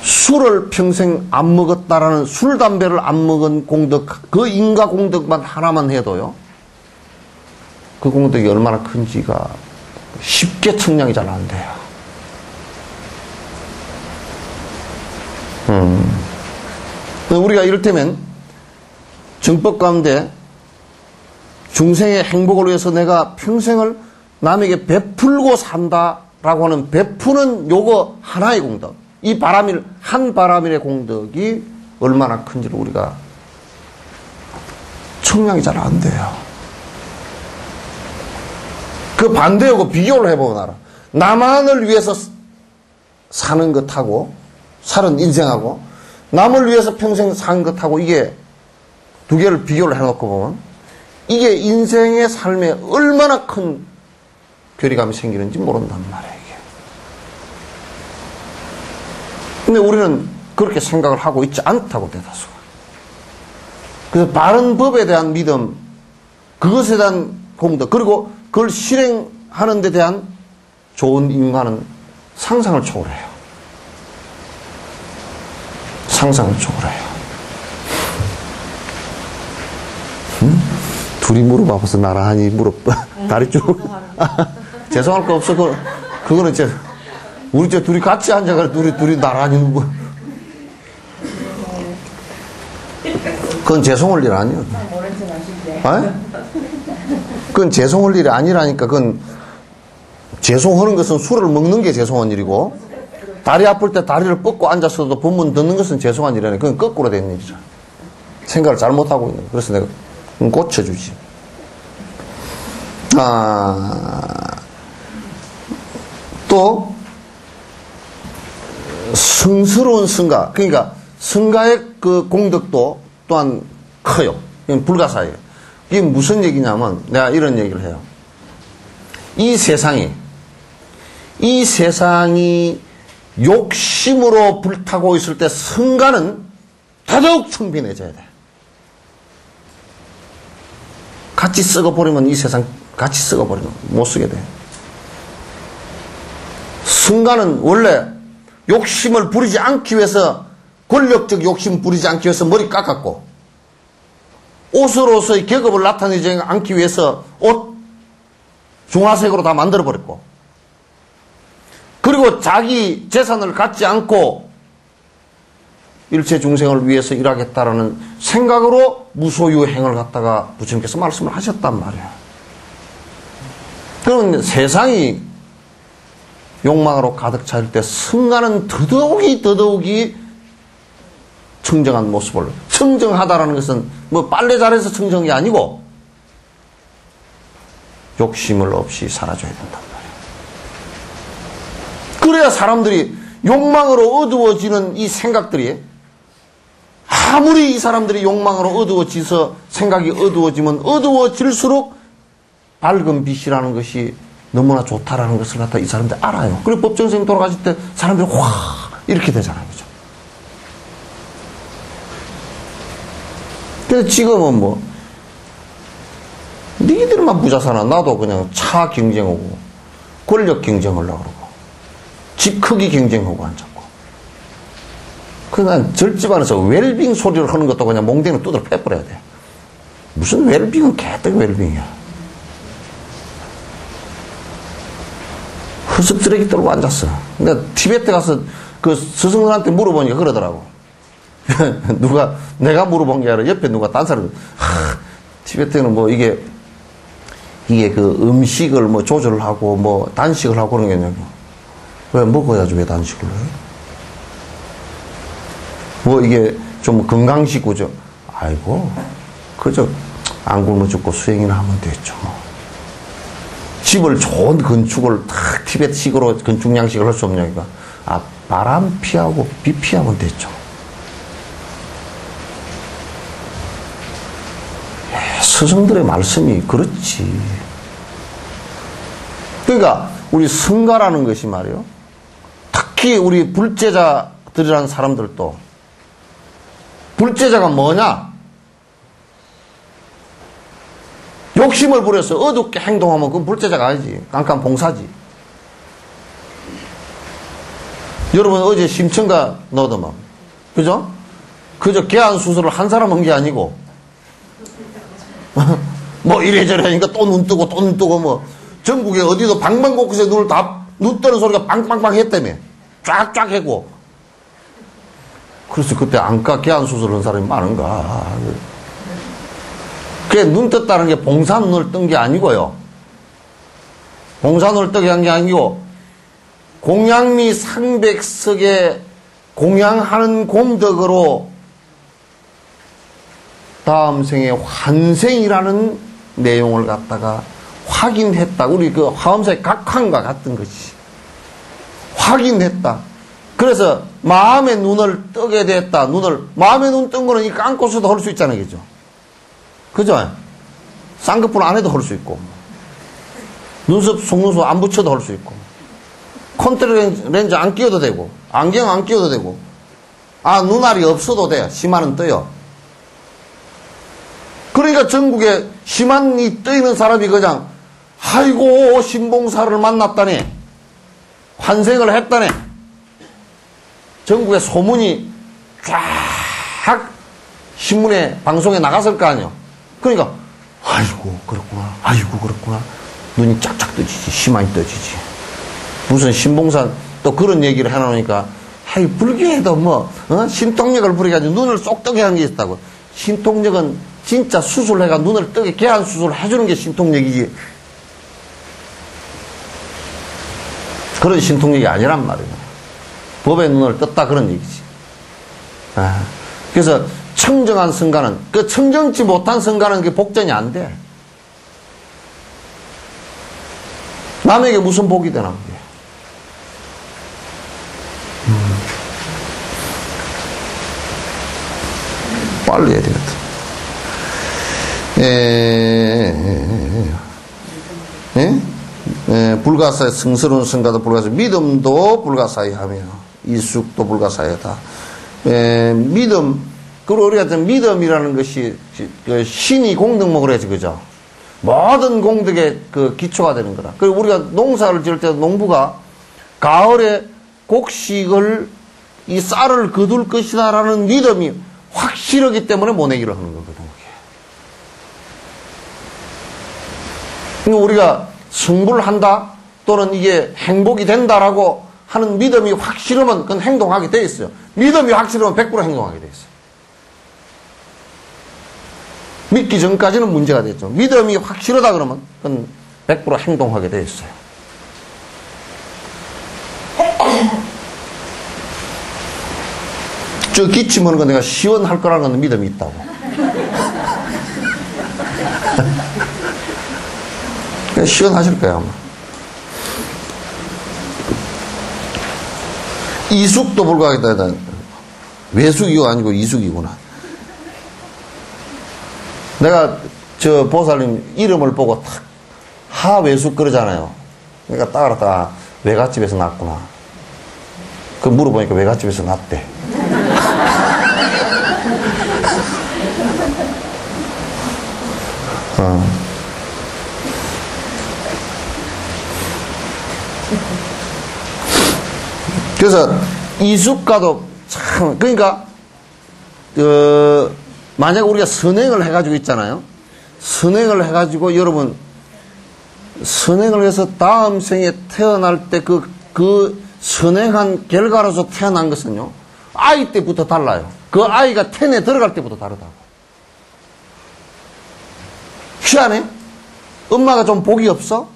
술을 평생 안 먹었다라는 술, 담배를 안 먹은 공덕, 그 인가 공덕만 하나만 해도요. 그 공덕이 얼마나 큰지가 쉽게 측량이 잘 안 돼요. 우리가 이를테면 정법 가운데 중생의 행복을 위해서 내가 평생을 남에게 베풀고 산다라고 하는 베푸는 요거 하나의 공덕, 이 바람일 한 바람일의 공덕이 얼마나 큰지를 우리가 측량이 잘 안 돼요. 그 반대하고 비교를 해보면 알아. 나만을 위해서 사는 것하고 사는 인생하고 남을 위해서 평생 산 것하고 이게 두 개를 비교를 해놓고 보면 이게 인생의 삶에 얼마나 큰 괴리감이 생기는지 모른단 말이에요. 이게. 근데 우리는 그렇게 생각을 하고 있지 않다고 대다수가. 그래서 바른 법에 대한 믿음, 그것에 대한 공덕, 그리고 그걸 실행하는 데 대한 좋은 인간은 상상을 초월해요. 상상을 초월해요. 둘이 무릎 아파서 나란히 무릎 다리 쭉 죄송할 거 없어. 그거는 우리 둘이 같이 앉아가지고 둘이 나란히 누구 그건 죄송할 일 아니에요. 그건 죄송할 일이 아니라니까. 그건 죄송하는 것은 술을 먹는 게 죄송한 일이고 다리 아플 때 다리를 뻗고 앉아서도 법문 듣는 것은 죄송한 일이라니까. 그건 거꾸로 된 일이죠. 생각을 잘못하고 있는 거예요. 그래서 내가 고쳐주지. 또 성스러운 성가, 그러니까 성가의 그 공덕도 또한 커요. 이건 불가사예요. 이게 무슨 얘기냐면 내가 이런 얘기를 해요. 이 세상이 욕심으로 불타고 있을 때 성가는 더더욱 청빈해져야 돼. 같이 썩어버리면 이 세상 같이 썩어버리면 못 쓰게 돼. 성가는 원래 욕심을 부리지 않기 위해서, 권력적 욕심 부리지 않기 위해서 머리 깎았고, 옷으로서의 계급을 나타내지 않기 위해서 옷 중화색으로 다 만들어버렸고, 그리고 자기 재산을 갖지 않고 일체 중생을 위해서 일하겠다라는 생각으로 무소유행을 갖다가 부처님께서 말씀을 하셨단 말이에요. 그러면 세상이 욕망으로 가득 차일 때 성가는 더더욱이 청정한 모습을, 청정하다라는 것은 뭐 빨래 잘해서 청정이 아니고 욕심을 없이 살아줘야 된단 말이에요. 그래야 사람들이 욕망으로 어두워지는 이 생각들이, 아무리 이 사람들이 욕망으로 어두워져서 생각이 어두워지면 어두워질수록 밝은 빛이라는 것이 너무나 좋다라는 것을 갖다 이 사람들이 알아요. 그리고 법정생 돌아가실 때 사람들이 확 이렇게 되잖아요. 그죠? 그래서 지금은 뭐 니들만 부자 사나, 나도 그냥 차 경쟁하고 권력 경쟁하려고 그러고 집 크기 경쟁하고 앉았고, 그냥 절집안에서 웰빙 소리를 하는 것도 그냥 몽댕이로 두드려 패버려야 돼. 무슨 웰빙은 개떡 웰빙이야. 흡습 쓰레기 떨고 앉았어. 내가 티베트 가서 그 스승들한테 물어보니까 그러더라고. 누가, 내가 물어본 게 아니라 옆에 누가 딴 사람이, 티베트는 뭐 이게 그 음식을 뭐 조절을 하고 뭐 단식을 하고 그런 게 아니냐고. 왜 먹어야지 왜 단식을 해? 뭐 이게 좀 건강식구죠. 아이고, 그저 안 굶어 죽고 수행이나 하면 되죠. 집을 좋은 건축을 탁 티베트식으로 건축 양식을 할 수 없냐니까. 아, 바람 피하고 비 피하면 되죠. 스승들의 말씀이 그렇지. 그러니까 우리 성가라는 것이 말이요. 특히 우리 불제자들이라는 사람들도 불제자가 뭐냐? 욕심을 부려서 어둡게 행동하면 그건 불제자가 아니지. 깜깜봉사지. 여러분 어제 심청가 넣어더만. 그죠? 그저 개안 수술을 한 사람 한 게 아니고 뭐 이래저래 하니까 또 눈 뜨고 또 눈 뜨고 뭐 전국에 어디도 방방곡곡에 눈 뜨는 소리가 빵빵빵 했다며. 쫙쫙 했고. 그래서 그때 안과 개안 수술을 한 사람이 많은가. 그게 눈 떴다는 게 봉사 눈을 뜬 게 아니고요. 봉사 눈을 뜨게 한 게 아니고 공양미 상백석에 공양하는 공덕으로 다음 생에 환생이라는 내용을 갖다가 확인했다. 우리 그 화엄사의 각황과 같은 것이. 확인했다. 그래서 마음의 눈을 뜨게 됐다. 마음의 눈 뜬 거는 이 깡꽃에도 할 수 있잖아요. 그죠? 그죠? 쌍꺼풀 안에도 할 수 있고. 눈썹, 속눈썹 안 붙여도 할 수 있고. 콘택트 렌즈 안 끼워도 되고. 안경 안 끼워도 되고. 아, 눈알이 없어도 돼. 심한은 떠요. 그러니까 전국에 심한이 떠있는 사람이 그냥 아이고 신봉사를 만났다네. 환생을 했다네. 전국에 소문이 쫙 신문에 방송에 나갔을 거 아니에요. 그러니까 아이고 그렇구나 눈이 쫙쫙 떠지지. 심한이 떠지지. 무슨 신봉사 또 그런 얘기를 해놓으니까 아이 불교에도 뭐 신통력을 부려가지고 눈을 쏙 뜨게 하는 게 있다고. 신통력은 진짜 수술해가 눈을 뜨게 개안 수술을 해주는 게 신통력이지. 그런 신통력이 아니란 말이에요. 법의 눈을 떴다 그런 얘기지. 그래서 청정한 성가는 그 청정치 못한 성가는 그 복전이 안 돼. 남에게 무슨 복이 되나 그게. 빨리 해야 되겠다. 불가사의 성스러운 성가도 불가사의 믿음도 불가사의하며 이숙도 불가사의하다. 믿음 그리고 우리가 믿음이라는 것이 그 신이 공덕목을 해서 그죠. 모든 공덕의 그 기초가 되는 거라. 그리고 우리가 농사를 지을 때 농부가 가을에 곡식을 이 쌀을 거둘 것이다라는 믿음이 확실하기 때문에 모내기를 하는 거거든. 그러니까 우리가 승부를 한다 또는 이게 행복이 된다라고 하는 믿음이 확실하면 그건 행동하게 돼 있어요. 믿음이 확실하면 100% 행동하게 돼 있어요. 믿기 전까지는 문제가 됐죠. 믿음이 확실하다 그러면 그건 100% 행동하게 돼 있어요. 저 기침하는 거 내가 시원할 거라는 건 믿음이 있다고. 시원하실 거야 아마. 이숙도 불가하겠다. 외숙이고 아니고 이숙이구나. 내가 저 보살님 이름을 보고 탁 하외숙 그러잖아요. 그러니까 따라다가 외갓집에서 났구나. 그 물어보니까 외갓집에서 났대. 그래서 이숙가도 참 그러니까 만약 우리가 선행을 해가지고 있잖아요. 선행을 해가지고 여러분 선행을 해서 다음 생에 태어날 때 그 선행한 결과로서 태어난 것은요 아이 때부터 달라요. 그 아이가 텐에 들어갈 때부터 다르다고. 희한해? 엄마가 좀 복이 없어?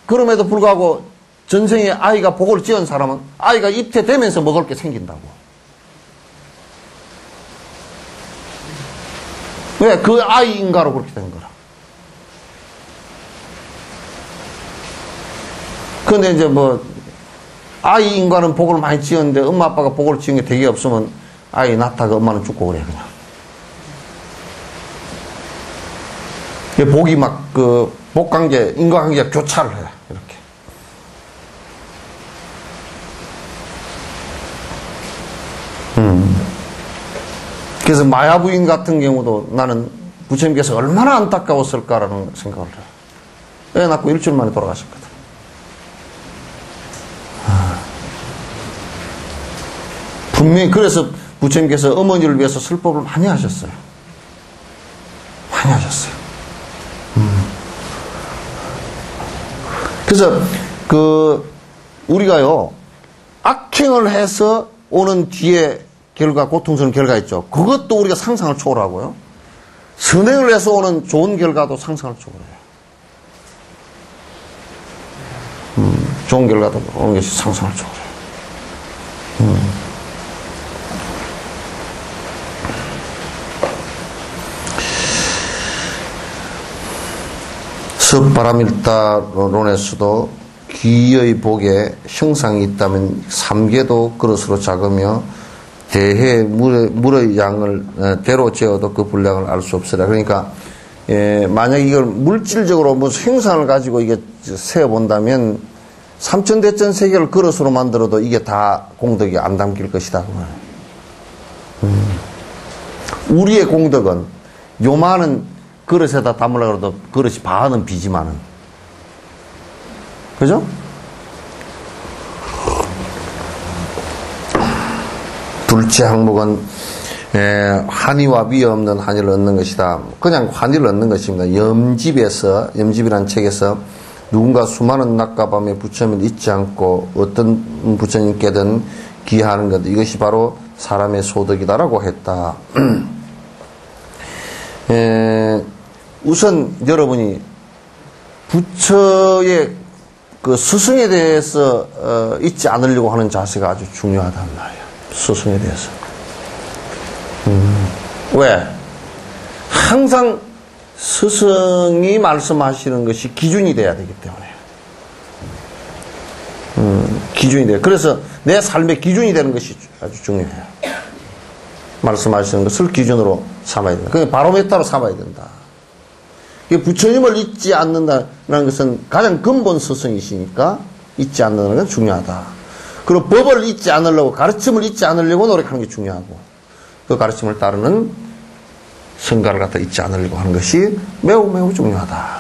그럼에도 불구하고 전생에 아이가 복을 지은 사람은 아이가 입퇴되면서 먹을 게 생긴다고. 왜? 그 아이 인가로 그렇게 된 거라. 근데 이제 뭐, 아이 인간은 복을 많이 지었는데 엄마 아빠가 복을 지은 게 되게 없으면 아이 낳다가 엄마는 죽고 그래, 그냥. 복이 막, 복관계, 인과관계가 교차를 해, 이렇게. 그래서 마야부인 같은 경우도 나는 부처님께서 얼마나 안타까웠을까라는 생각을 해요. 애 낳고 일주일 만에 돌아가셨거든. 분명히 그래서 부처님께서 어머니를 위해서 슬법을 많이 하셨어요. 많이 하셨어요. 그래서 우리가요 악행을 해서 오는 뒤에 결과, 고통스러운 결과 있죠. 그것도 우리가 상상을 초월하고요. 선행을 해서 오는 좋은 결과도 상상을 초월해요. 좋은 결과도 오는 것이 상상을 초월해요. 섭바라밀다론에서도 귀의 복에 형상이 있다면 삼계도 그릇으로 작으며 대해 물의 양을 대로 재어도 그 분량을 알 수 없으라. 그러니까 만약 이걸 물질적으로 무슨 형상을 가지고 이게 세어본다면 삼천대천 세계를 그릇으로 만들어도 이게 다 공덕이 안 담길 것이다. 우리의 공덕은 요만한 그릇에다 담으려고 해도 그릇이 반은 비지만은. 그죠? 둘째 항목은 한의와 미에 없는 한의를 얻는 것이다. 그냥 한의를 얻는 것입니다. 염집이라는 책에서 누군가 수많은 낮과 밤에 부처님을 잊지 않고 어떤 부처님께든 기하는 것, 이것이 바로 사람의 소득이다라고 했다. 우선 여러분이 부처의 그 스승에 대해서 잊지 않으려고 하는 자세가 아주 중요하단 말이에요. 스승에 대해서. 왜? 항상 스승이 말씀하시는 것이 기준이 돼야 되기 때문에. 기준이 돼요. 그래서 내 삶의 기준이 되는 것이 아주 중요해요. 말씀하시는 것을 기준으로 삼아야 된다. 그게 바로메타로 삼아야 된다. 부처님을 잊지 않는다는 것은 가장 근본 스승이시니까 잊지 않는다는 건 중요하다. 그리고 법을 잊지 않으려고, 가르침을 잊지 않으려고 노력하는 게 중요하고, 그 가르침을 따르는 성가를 갖다 잊지 않으려고 하는 것이 매우 매우 중요하다.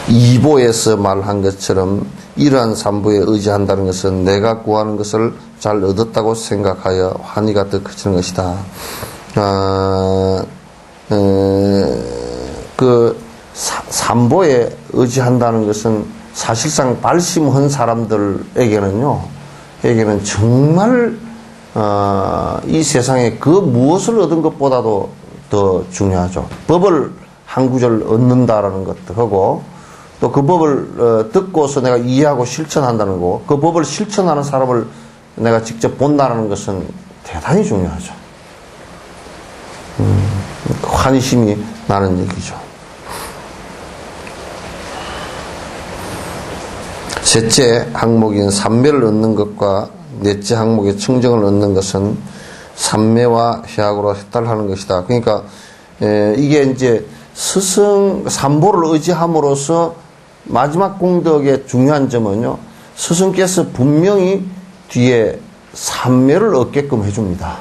이보에서 말한 것처럼 이러한 삼부에 의지한다는 것은 내가 구하는 것을 잘 얻었다고 생각하여 환희가 더 커지는 것이다. 삼보에 의지한다는 것은 사실상 발심한 사람들에게는 정말 이 세상에 그 무엇을 얻은 것보다도 더 중요하죠. 법을 한 구절 얻는다라는 것도 하고, 또 그 법을 듣고서 내가 이해하고 실천한다는 거, 그 법을 실천하는 사람을 내가 직접 본다는 것은 대단히 중요하죠. 환희심이 나는 얘기죠. 셋째 항목인 삼매를 얻는 것과 넷째 항목의 청정을 얻는 것은 삼매와 해악으로 해탈하는 것이다. 그러니까 이게 이제 스승 삼보를 의지함으로써 마지막 공덕의 중요한 점은요, 스승께서 분명히 뒤에 삼매를 얻게끔 해줍니다.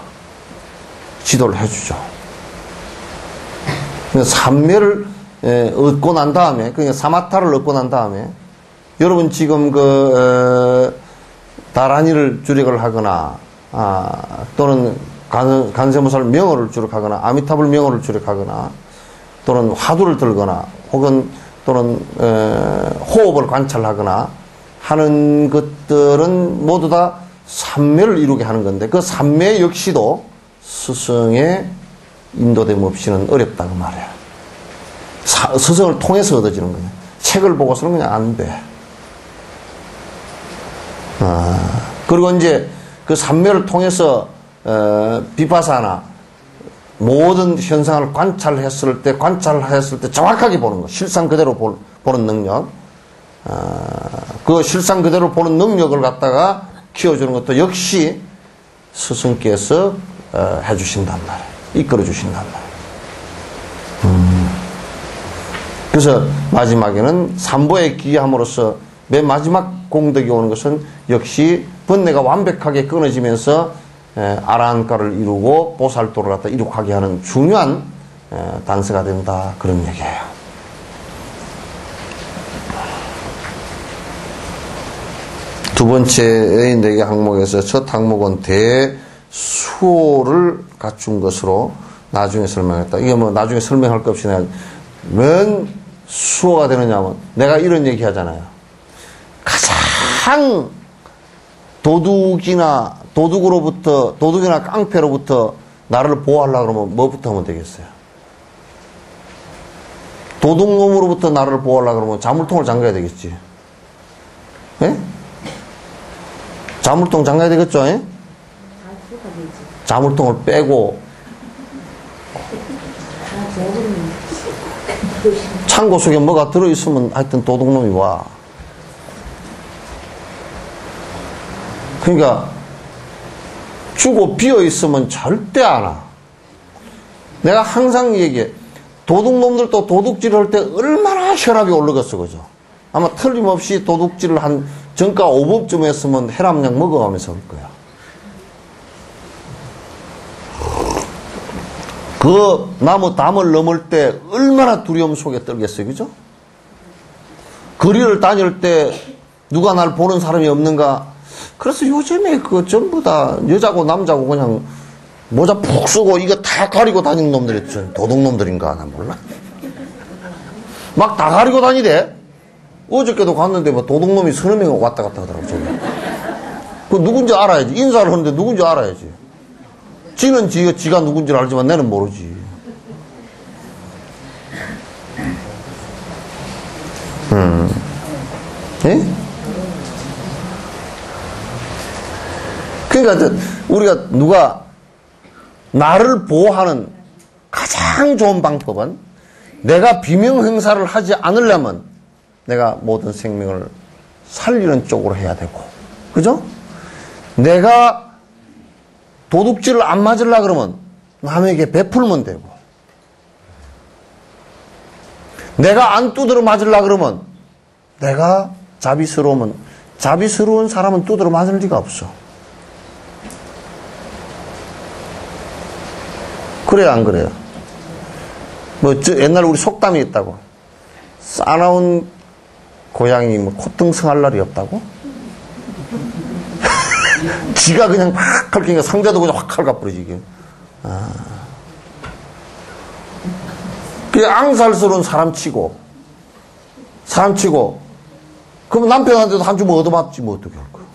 지도를 해주죠. 삼매를 얻고 난 다음에, 그러니까 사마타를 얻고 난 다음에, 여러분 지금 다라니를 주력을 하거나, 또는 간세무사를 명호를 주력하거나, 아미타불 명호를 주력하거나, 또는 화두를 들거나, 혹은 또는 호흡을 관찰하거나 하는 것들은 모두 다 삼매를 이루게 하는 건데 그 삼매 역시도 스승의 인도됨 없이는 어렵다 그 말이야. 스승을 통해서 얻어지는 거냐. 책을 보고서는 그냥 안 돼. 그리고 이제 그 삼매를 통해서 비파사나 모든 현상을 관찰했을 때 정확하게 보는 거, 실상 그대로 보는 능력, 그 실상 그대로 보는 능력을 갖다가 키워주는 것도 역시 스승께서 해주신단 말이에요. 이끌어 주신단 말이에요. 그래서 마지막에는 삼보에 기함으로써 맨 마지막 공덕이 오는 것은 역시 번뇌가 완벽하게 끊어지면서 아라한가를 이루고 보살도를 갖다 이룩하게 하는 중요한 단서가 된다 그런 얘기예요. 두 번째의 4개 항목에서 첫 항목은 대수호를 갖춘 것으로 나중에 설명했다. 이게 뭐 나중에 설명할 것 없이 내가 웬 수호가 되느냐면 내가 이런 얘기 하잖아요. 가장 도둑이나 깡패로부터 나를 보호하려고 그러면 뭐부터 하면 되겠어요? 도둑놈으로부터 나를 보호하려고 그러면 자물통을 잠가야 되겠지. 예? 자물통 잠가야 되겠죠? 예? 자물통을 빼고 창고 속에 뭐가 들어있으면 하여튼 도둑놈이 와. 그러니까 주고 비어있으면 절대 안 와. 내가 항상 얘기해. 도둑놈들도 도둑질을 할 때 얼마나 혈압이 오르겠어, 그죠? 아마 틀림없이 도둑질을 한 정가 5법쯤 했으면 혈압약 먹어가면서 할 거야. 그 나무 담을 넘을 때 얼마나 두려움 속에 떨겠어요, 그죠? 거리를 다닐 때 누가 날 보는 사람이 없는가? 그래서 요즘에 그 전부 다 여자고 남자고 그냥 모자 푹 쓰고 이거 다 가리고 다니는 놈들이 도둑놈들인가? 난 몰라. 막 다 가리고 다니대. 어저께도 갔는데 뭐 도둑놈이 서너 명 왔다 갔다 하더라고, 저기. 그 누군지 알아야지. 인사를 하는데 누군지 알아야지. 지는 지가 누군지 알지만 내는 모르지. 예? 그러니까 우리가 누가 나를 보호하는 가장 좋은 방법은 내가 비명 행사를 하지 않으려면 내가 모든 생명을 살리는 쪽으로 해야 되고, 그죠? 내가 도둑질을 안 맞으려고 그러면 남에게 베풀면 되고, 내가 안 두드려 맞으려고 그러면 내가 자비스러운 사람은 두드려 맞을 리가 없어. 그래요, 안 그래요? 뭐, 옛날에 우리 속담이 있다고. 싸나운 고양이 뭐 콧등승할 날이 없다고? 지가 그냥 확 헐기니까 상자도 그냥 확 헐가버리지, 이게. 그게 앙살스러운 사람 치고, 그러면 남편한테도 한 주먹 얻어맞지, 뭐 어떻게 할 거야.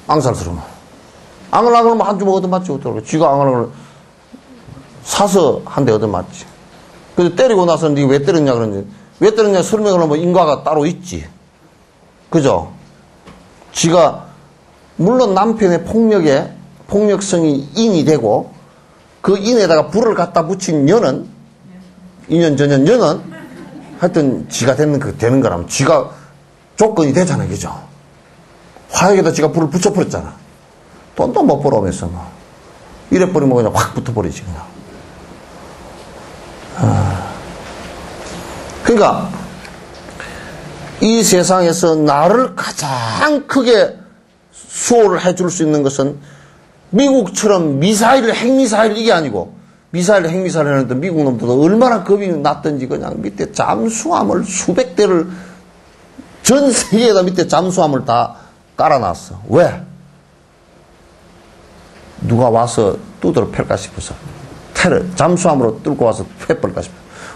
앙살스러우면. 앙을 하면 한 주먹 얻어맞지, 어떻게 할 거야. 지가 앙을 하면 사서 한 대 얻어맞지. 근데 때리고 나서 네가 왜 때렸냐 그러는데, 왜 때렸냐 설명을 하면 인과가 따로 있지. 그죠? 지가, 물론 남편의 폭력성이 인이 되고, 그 인에다가 불을 갖다 붙인 년은, 2년 전년 년은, 하여튼 지가 되는 거라면, 지가 조건이 되잖아, 그죠? 화약에다 지가 불을 붙여버렸잖아. 돈도 못 벌어오면서, 뭐. 이래버리면 그냥 확 붙어버리지, 그냥. 그러니까 이 세상에서 나를 가장 크게 수호를 해줄 수 있는 것은 미국처럼 핵미사일 이게 아니고, 핵미사일 하는데 미국 놈들도 얼마나 겁이 났던지 그냥 밑에 잠수함을 수백 대를 전 세계에다 밑에 잠수함을 다 깔아놨어. 왜? 누가 와서 두드러 팰까 싶어서. 잠수함으로 뚫고 와서 패버릴까 싶어.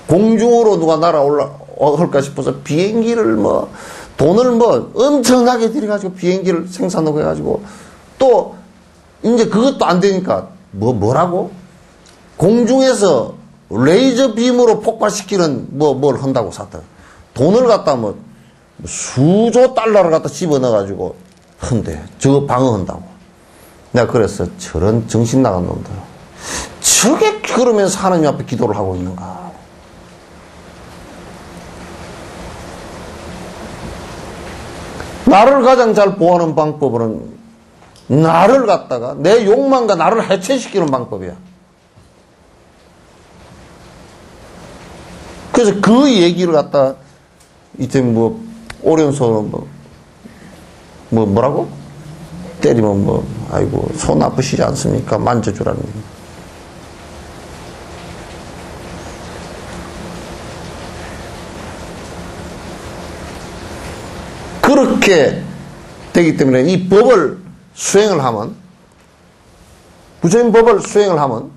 공중으로 누가 날아올까 싶어서 비행기를 뭐, 돈을 뭐 엄청나게 들여가지고 비행기를 생산하고 해가지고 또 이제 그것도 안 되니까 뭐라고? 공중에서 레이저 빔으로 폭발시키는 뭘 한다고 샀다. 돈을 갖다 뭐 수조 달러를 갖다 집어넣어가지고 한대. 저거 방어한다고. 내가 그랬어. 저런 정신 나간 놈들. 저게 그러면서 하나님 앞에 기도를 하고 있는가. 나를 가장 잘 보호하는 방법은 나를 갖다가 내 욕망과 나를 해체시키는 방법이야. 그래서 그 얘기를 갖다 이제 뭐 오른손으로 뭐라고? 때리면 뭐 아이고 손 아프시지 않습니까? 만져주라는 얘기. 그렇게 되기 때문에 이 법을 수행을 하면, 부처님 법을 수행을 하면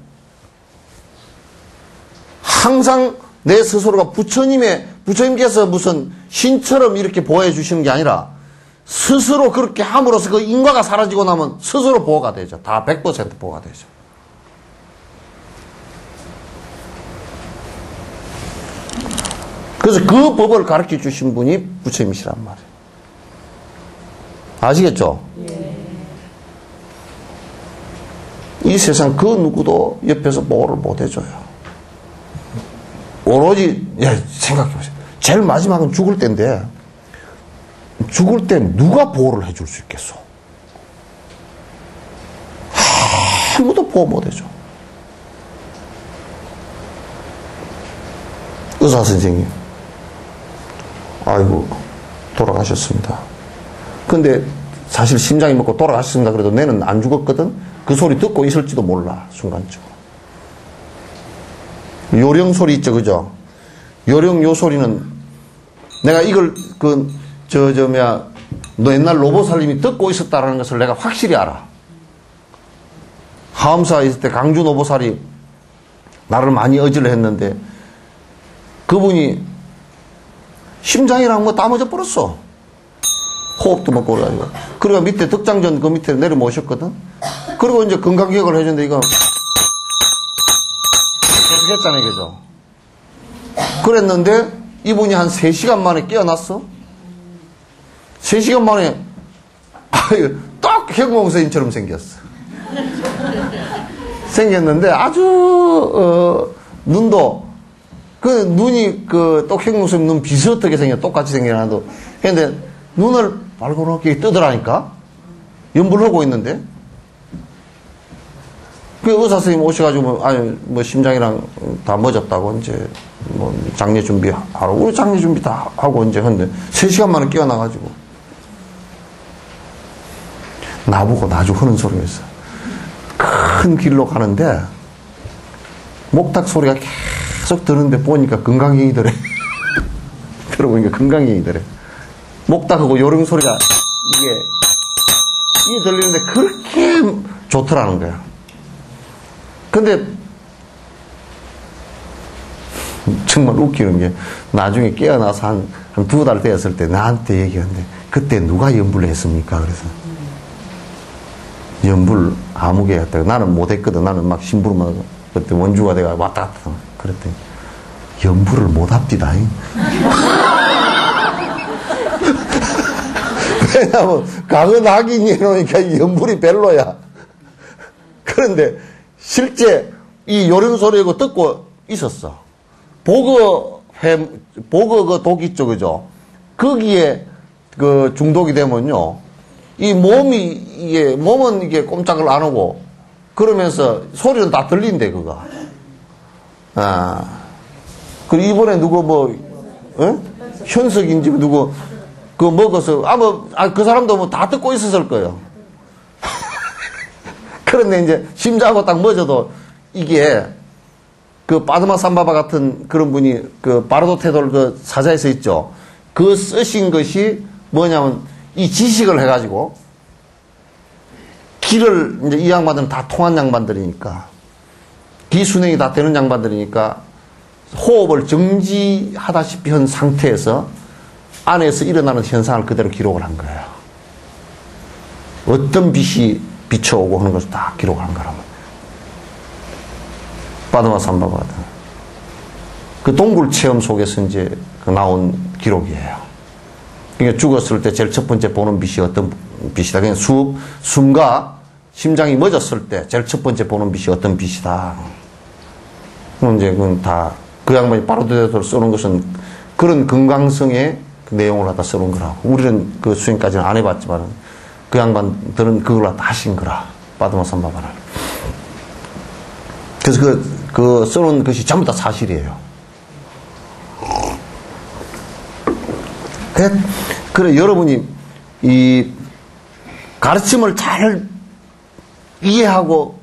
항상 내 스스로가 부처님께서 무슨 신처럼 이렇게 보호해 주시는 게 아니라 스스로 그렇게 함으로써 그 인과가 사라지고 나면 스스로 보호가 되죠. 다 100% 보호가 되죠. 그래서 그 법을 가르쳐 주신 분이 부처님이시란 말이에요. 아시겠죠? 이 세상 그 누구도 옆에서 보호를 못 해줘요. 오로지, 생각해보세요. 제일 마지막은 죽을 때인데, 죽을 때 누가 보호를 해줄 수 있겠어? 아무도 보호 못 해줘. 의사 선생님, 아이고, 돌아가셨습니다. 근데 사실 심장이 먹고 돌아가셨습니다. 그래도 내는 안 죽었거든? 그 소리 듣고 있을지도 몰라, 순간적으로. 요령 소리 있죠, 그죠? 요령 요 소리는 내가 이걸 너 옛날 노보살님이 듣고 있었다라는 것을 내가 확실히 알아. 하엄사에 있을 때 강주 노보살이 나를 많이 어지를 했는데 그분이 심장이랑 뭐 다 멎어 버렸어. 호흡도 못 고르가지고. 그리고 밑에 덕장전 그 밑에 내려모셨거든. 그리고 이제 건강기억을 해줬는데 이거 했잖아요, 그죠? 그랬는데 이분이 한 3시간 만에 깨어났어. 3시간 만에 딱 현공선생님처럼 생겼어. 생겼는데 아주 눈도 눈이 똑현공선생님 눈 비슷하게 생겨. 똑같이 생겨나도. 근데 눈을 발고렇게 뜨더라니까. 연불하고 있는데. 그 의사 선생님 오셔가지고 뭐 심장이랑 다 멎었다고 이제 뭐 장례 준비하러 우리 장례 준비 다 하고 이제 했는데 3시간 만에 깨어나가지고 나보고 나중 하는 소리가 있어. 큰 길로 가는데 목탁 소리가 계속 들었는데 보니까 건강행이더래. 들어보니까 건강행이더래. 목탁하고 요령 소리가 이게 들리는데 그렇게 좋더라는 거야. 근데 정말 웃기는 게 나중에 깨어나서 한 2달 되었을 때 나한테 얘기하는데 그때 누가 연불을 했습니까? 그래서 연불 아무개 했다고. 나는 못했거든. 나는 막 심부름만 그때 원주가 내가 왔다 갔다 그랬더니 연불을 못합디다. 왜냐면 강은 악인이 해놓으니까 연불이 별로야. 그런데 실제 이 요령 소리고 듣고 있었어. 보거 그 독 있죠, 그죠? 거기에 그 중독이 되면요, 이 몸은 이게 꼼짝을 안 하고 그러면서 소리는 다 들린대, 그거. 그리고 이번에 누구 현석인지 누구 그거 먹어서 그 사람도 뭐 다 듣고 있었을 거예요. 그런데 이제 심장하고 딱 멎어도 이게 그 빠드마 삼바바 같은 그런 분이 그 바르도 테돌 그 사자에서 있죠. 그 쓰신 것이 뭐냐면 이 지식을 해가지고 기를 이제 이 양반들은 다 통한 양반들이니까 기순행이 다 되는 양반들이니까 호흡을 정지하다시피 한 상태에서 안에서 일어나는 현상을 그대로 기록을 한 거예요. 어떤 빛이 비춰오고 하는 것을 다 기록한 거라면. 바드마삼바바가 그 동굴 체험 속에서 이제 나온 기록이에요. 그러니까 죽었을 때 제일 첫 번째 보는 빛이 어떤 빛이다. 그냥 숨과 심장이 멎었을 때 제일 첫 번째 보는 빛이 어떤 빛이다. 그럼 이제 그건 다 그 양반이 바로드레도를 써놓은 것은 그런 건강성의 내용을 갖다 써놓은 거라고. 우리는 그 수행까지는 안 해봤지만 그 양반들은 그걸 갖다 하신 거라. 바드마삼바바를. 그래서 그 써놓은 것이 전부 다 사실이에요. 그래 여러분이 이 가르침을 잘 이해하고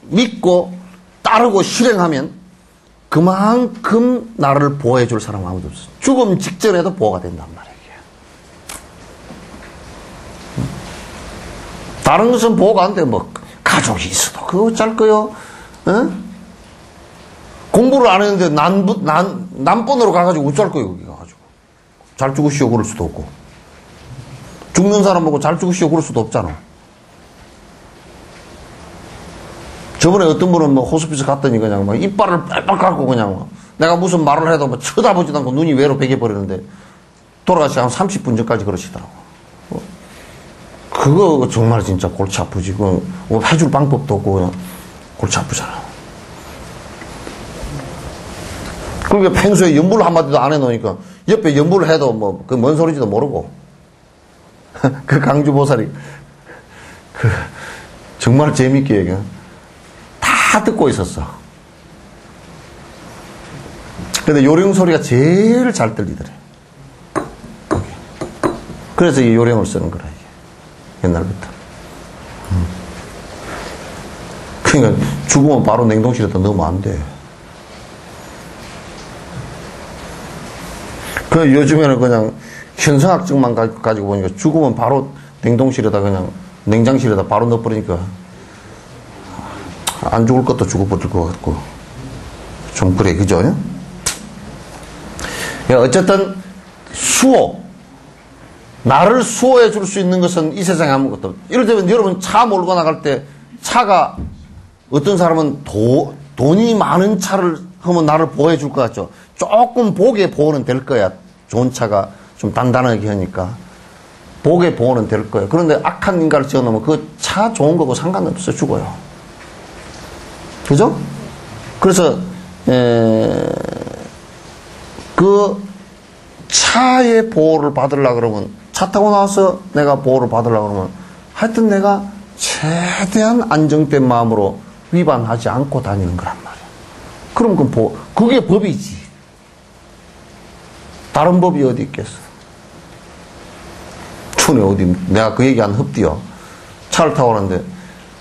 믿고 따르고 실행하면 그만큼 나를 보호해 줄 사람 아무도 없어. 죽음 직전에도 보호가 된단 말이에요. 다른 것은 보호가 안 돼. 뭐 가족이 있어도 그거 어쩔 거요. 공부를 안 했는데 남번으로 가가지고 어쩔 거요. 거기 가가지고 잘 죽으시오 그럴 수도 없고, 죽는 사람 보고 잘 죽으시오 그럴 수도 없잖아. 저번에 어떤 분은 뭐 호스피스 갔더니 그냥 막 이빨을 빨빨 깎고 그냥 내가 무슨 말을 해도 뭐 쳐다보지도 않고 눈이 외로 베겨버리는데 돌아가시 한 30분 전까지 그러시더라고. 그거 정말 진짜 골치 아프지. 그거 해줄 방법도 없고 그냥 골치 아프잖아. 그러니까 평소에 연불 한마디도 안 해놓으니까 옆에 연불을 해도 뭐 그 뭔 소리인지도 모르고 그 강주보살이 정말 재밌게 얘기해. 다 듣고 있었어. 근데 요령 소리가 제일 잘 들리더래. 그래서 이 요령을 쓰는 거라, 이게. 옛날부터. 그러니까 죽으면 바로 냉동실에다 넣으면 안 돼. 그 요즘에는 그냥 현상학적만 가지고 보니까 죽으면 바로 냉동실에다 그냥 냉장실에다 바로 넣어버리니까 안 죽을 것도 죽어버릴 것 같고 좀 그래, 그죠? 어쨌든 수호, 나를 수호해 줄 수 있는 것은 이 세상에 아무것도 없다. 예를 들면 여러분 차 몰고 나갈 때 차가 어떤 사람은 돈이 많은 차를 하면 나를 보호해 줄 것 같죠. 조금 복의 보호는 될 거야. 좋은 차가 좀 단단하게 하니까 복의 보호는 될 거예요. 그런데 악한 인간을 지어놓으면 그 차 좋은 거고 상관없어, 죽어요. 그죠? 그래서 그 차의 보호를 받으려고 그러면, 차 타고 나와서 내가 보호를 받으려고 그러면 하여튼 내가 최대한 안정된 마음으로 위반하지 않고 다니는 거란 말이야. 그럼 그게 법이지. 다른 법이 어디 있겠어. 촌에 어디, 내가 그 얘기 안 흡디요. 차를 타고 가는데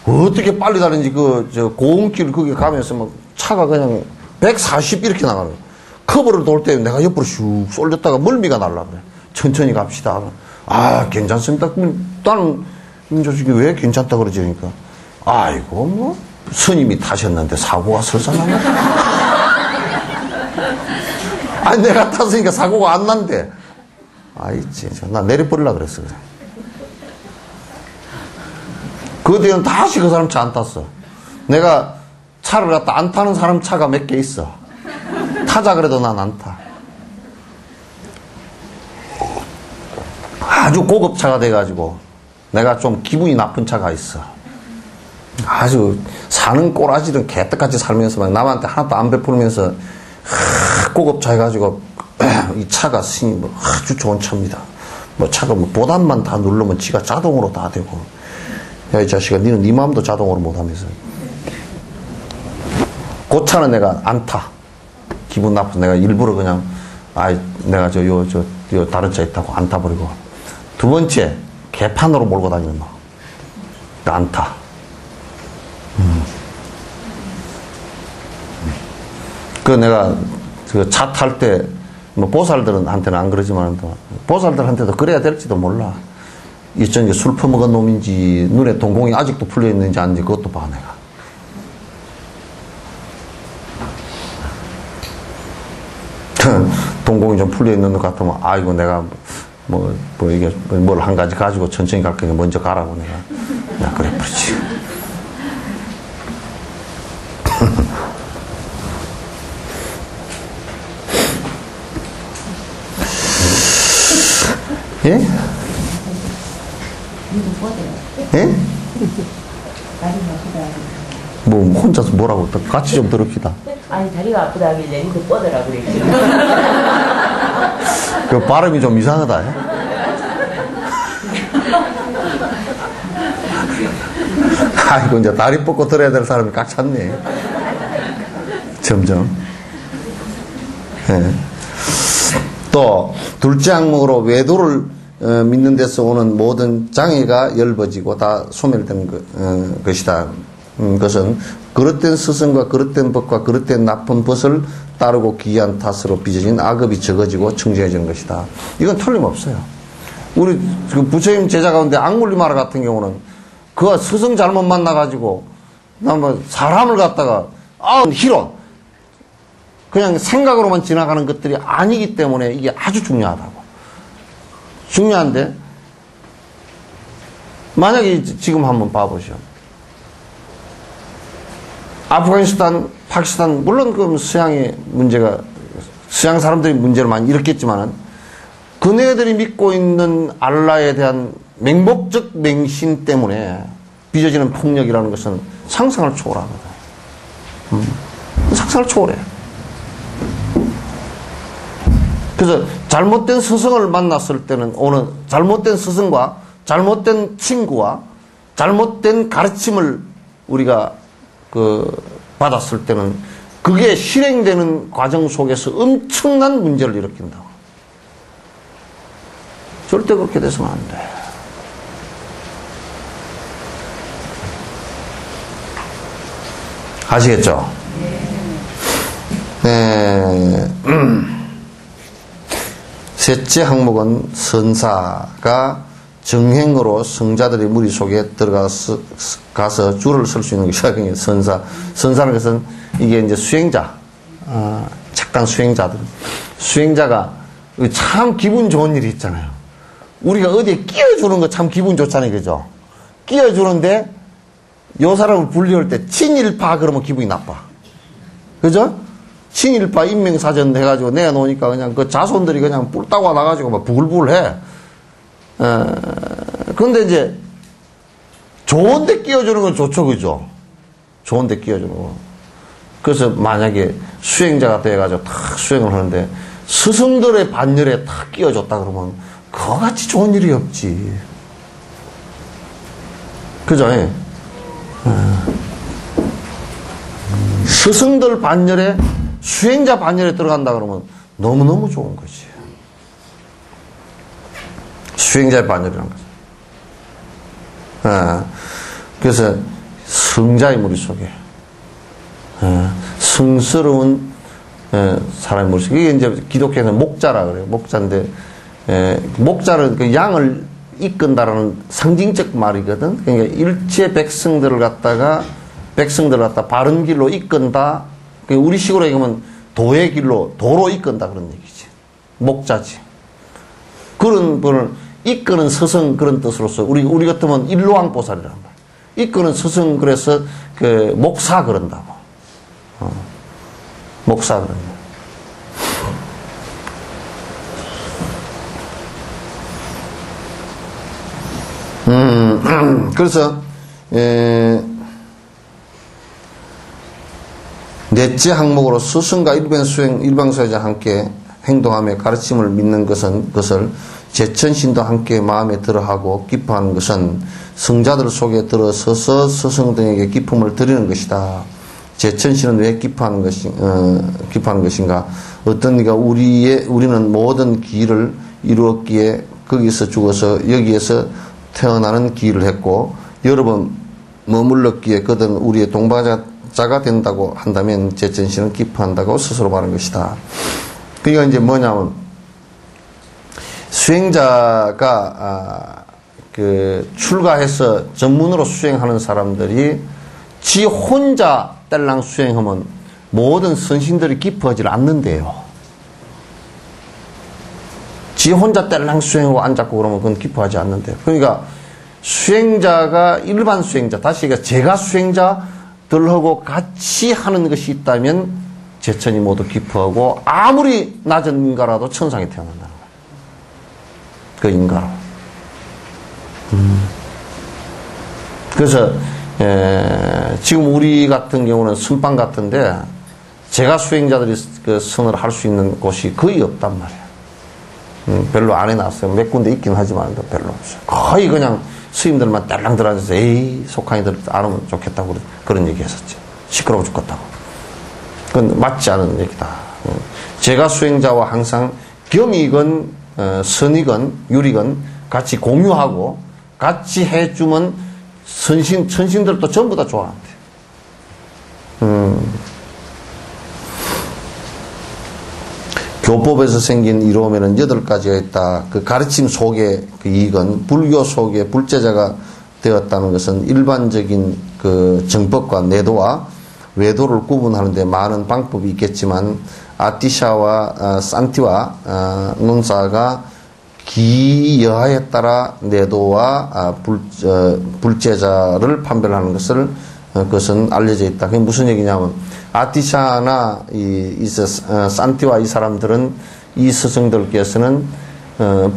어떻게 빨리 다니는지 고흥길 거기 가면서 막 차가 그냥 140 이렇게 나가는 거야. 커브를 돌 때 내가 옆으로 슉 쏠렸다가 멀미가 날라 그래. 천천히 갑시다. 아, 괜찮습니다. 나는 민조식이 왜 괜찮다 그러지? 그러니까 아이고 뭐 스님이 타셨는데 사고가 설사나네. 아니 내가 탔으니까 사고가 안 난대. 아이 진짜 나 내려버리려고 그랬어. 그 뒤에는 다시 그 사람 차 안 탔어. 내가 차를 갖다 안 타는 사람 차가 몇 개 있어. 타자 그래도 난 안 타. 아주 고급 차가 돼가지고 내가 좀 기분이 나쁜 차가 있어. 아주 사는 꼬라지는 개떡같이 살면서 막 남한테 하나도 안 베풀면서 고급차 해가지고 이 차가 스님 뭐 아주 좋은 차입니다. 뭐 차가 뭐 보단만 다 누르면 지가 자동으로 다 되고. 야, 이 자식아, 니는 네 마음도 자동으로 못하면서. 그 차는 내가 안 타. 기분 나빠서 내가 일부러 그냥 내가 요 다른 차 있다고 안 타버리고. 두 번째, 개판으로 몰고 다니는 거. 안 타. 그 내가 그 차 탈 때 뭐 보살들한테는 안 그러지만 보살들한테도 그래야 될지도 몰라. 이제 술 퍼먹은 놈인지 눈에 동공이 아직도 풀려 있는지 아닌지 그것도 봐 내가. 동공이 좀 풀려 있는 것 같으면, 아이고, 내가 이게 뭘 한 가지 가지고 천천히 갈 거니까 먼저 가라고 내가 그래 버리지. 예? 예? 뭐 혼자서 뭐라고 또 같이 좀 들읍시다. 아니 다리가 아프다 하길래 이거 뻗으라 그랬지. 그 발음이 좀 이상하다. 예? 아이고 이제 다리 뻗고 들어야 될 사람이 꽉 찼네. 점점. 예. 또 둘째 항목으로 외도를 믿는 데서 오는 모든 장애가 엷어지고 다 소멸되는 것이다. 그것은 그릇된 스승과 그릇된 법과 그릇된 나쁜 벗을 따르고 기이한 탓으로 빚어진 악업이 적어지고 청정해지는 것이다. 이건 틀림없어요. 우리 부처님 제자 가운데 앙물리마라 같은 경우는 그가 스승 잘못 만나가지고 사람을 갖다가 희론 그냥 생각으로만 지나가는 것들이 아니기 때문에 이게 아주 중요하다고. 중요한데 만약에 지금 한번 봐보시오. 아프가니스탄, 파키스탄 물론 그 서양의 문제가 서양 사람들이 문제를 많이 일으켰지만은 그네들이 믿고 있는 알라에 대한 맹목적 맹신 때문에 빚어지는 폭력이라는 것은 상상을 초월하거든. 상상을 초월해. 그래서 잘못된 스승을 만났을 때는 오는 잘못된 스승과 잘못된 친구와 잘못된 가르침을 우리가 받았을 때는 그게 실행되는 과정 속에서 엄청난 문제를 일으킨다고. 절대 그렇게 돼서는 안 돼. 아시겠죠? 네. 셋째 항목은 선사가 정행으로 성자들의 무리 속에 가서 줄을 설 수 있는 것이 선사라는 것은 이게 이제 수행자, 착한 수행자들. 수행자가 참 기분 좋은 일이 있잖아요. 우리가 어디에 끼워주는 거 참 기분 좋잖아요. 그죠? 끼워주는데 요 사람을 분리할 때 친일파 그러면 기분이 나빠. 그죠? 친일파 인명사전 해가지고 내놓으니까 그냥 그 자손들이 그냥 뿔 따고 나가지고 막 부글부글 해. 근데 이제 좋은데 끼워주는 건 좋죠. 그죠? 좋은데 끼워주는 거. 그래서 만약에 수행자가 돼가지고 탁 수행을 하는데 스승들의 반열에 탁 끼워줬다 그러면 그거같이 좋은 일이 없지. 그죠? 스승들 반열에 수행자 반열에 들어간다 그러면 너무너무 좋은 거지. 수행자의 반열이라는 거죠. 그래서 성자의 무리 속에 성스러운 사람의 무리 속에 이게 이제 기독교에서는 목자라 그래요. 목자인데 목자는 그 양을 이끈다라는 상징적 말이거든. 그러니까 일체 백성들을 갖다 바른 길로 이끈다. 우리 식으로 얘기하면 도의 길로, 도로 이끈다 그런 얘기지. 목자지. 그런 분을 이끄는 스승 그런 뜻으로서 우리 같으면 일로왕보살이란 말. 이끄는 스승 그래서 그 목사 그런다고. 목사 그런다. 그래서 넷째 항목으로 스승과 일방수행자 함께 행동하며 가르침을 믿는 것을 제천신도 함께 마음에 들어하고 기뻐하는 것은 성자들 속에 들어서서 스승 등에게 기쁨을 드리는 것이다. 제천신은 왜 기뻐하는 것인가? 어떤 이가 우리는 모든 기를 이루었기에 거기서 죽어서 여기에서 태어나는 기를 했고 여러 번 머물렀기에 그들은 우리의 동반자가 된다고 한다면 제천신은 기뻐한다고 스스로 말하는 것이다. 그러니까 이제 뭐냐면 수행자가 출가해서 전문으로 수행하는 사람들이 지 혼자 뗄랑 수행하면 모든 선신들이 기뻐하지 않는데요. 지 혼자 뗄랑 수행하고 앉았고 그러면 그건 기뻐하지 않는데. 그러니까 수행자가 일반 수행자, 다시 얘기해 제가 수행자들하고 같이 하는 것이 있다면 제천이 모두 기뻐하고 아무리 낮은 인가라도 천상에 태어난다는 거예요. 그 인가로. 그래서 지금 우리 같은 경우는 선방 같은데 제가 수행자들이 그 선을 할 수 있는 곳이 거의 없단 말이에요. 별로 안 해놨어요. 몇 군데 있긴 하지만 별로 없어요. 거의 그냥 스님들만 딸랑 들어앉아서 에이 속하니들 안 오면 좋겠다고 그런 얘기 했었죠. 시끄러워 죽겠다고. 그건 맞지 않은 얘기다. 제가 수행자와 항상 경이건 선이건 유리건 같이 공유하고 같이 해주면 선신들도 전부 다 좋아한대. 교법에서 생긴 이로움에는 8가지가 있다. 그 가르침 속에 그 이익은 불교 속에 불제자가 되었다는 것은 일반적인 그 정법과 내도와 외도를 구분하는데 많은 방법이 있겠지만 아티샤와 산티와 논사가 기여하에 따라 내도와 불제자를 판별하는 그것은 알려져 있다. 그게 무슨 얘기냐면 아티샤나 산티와 이 사람들은 이 스승들께서는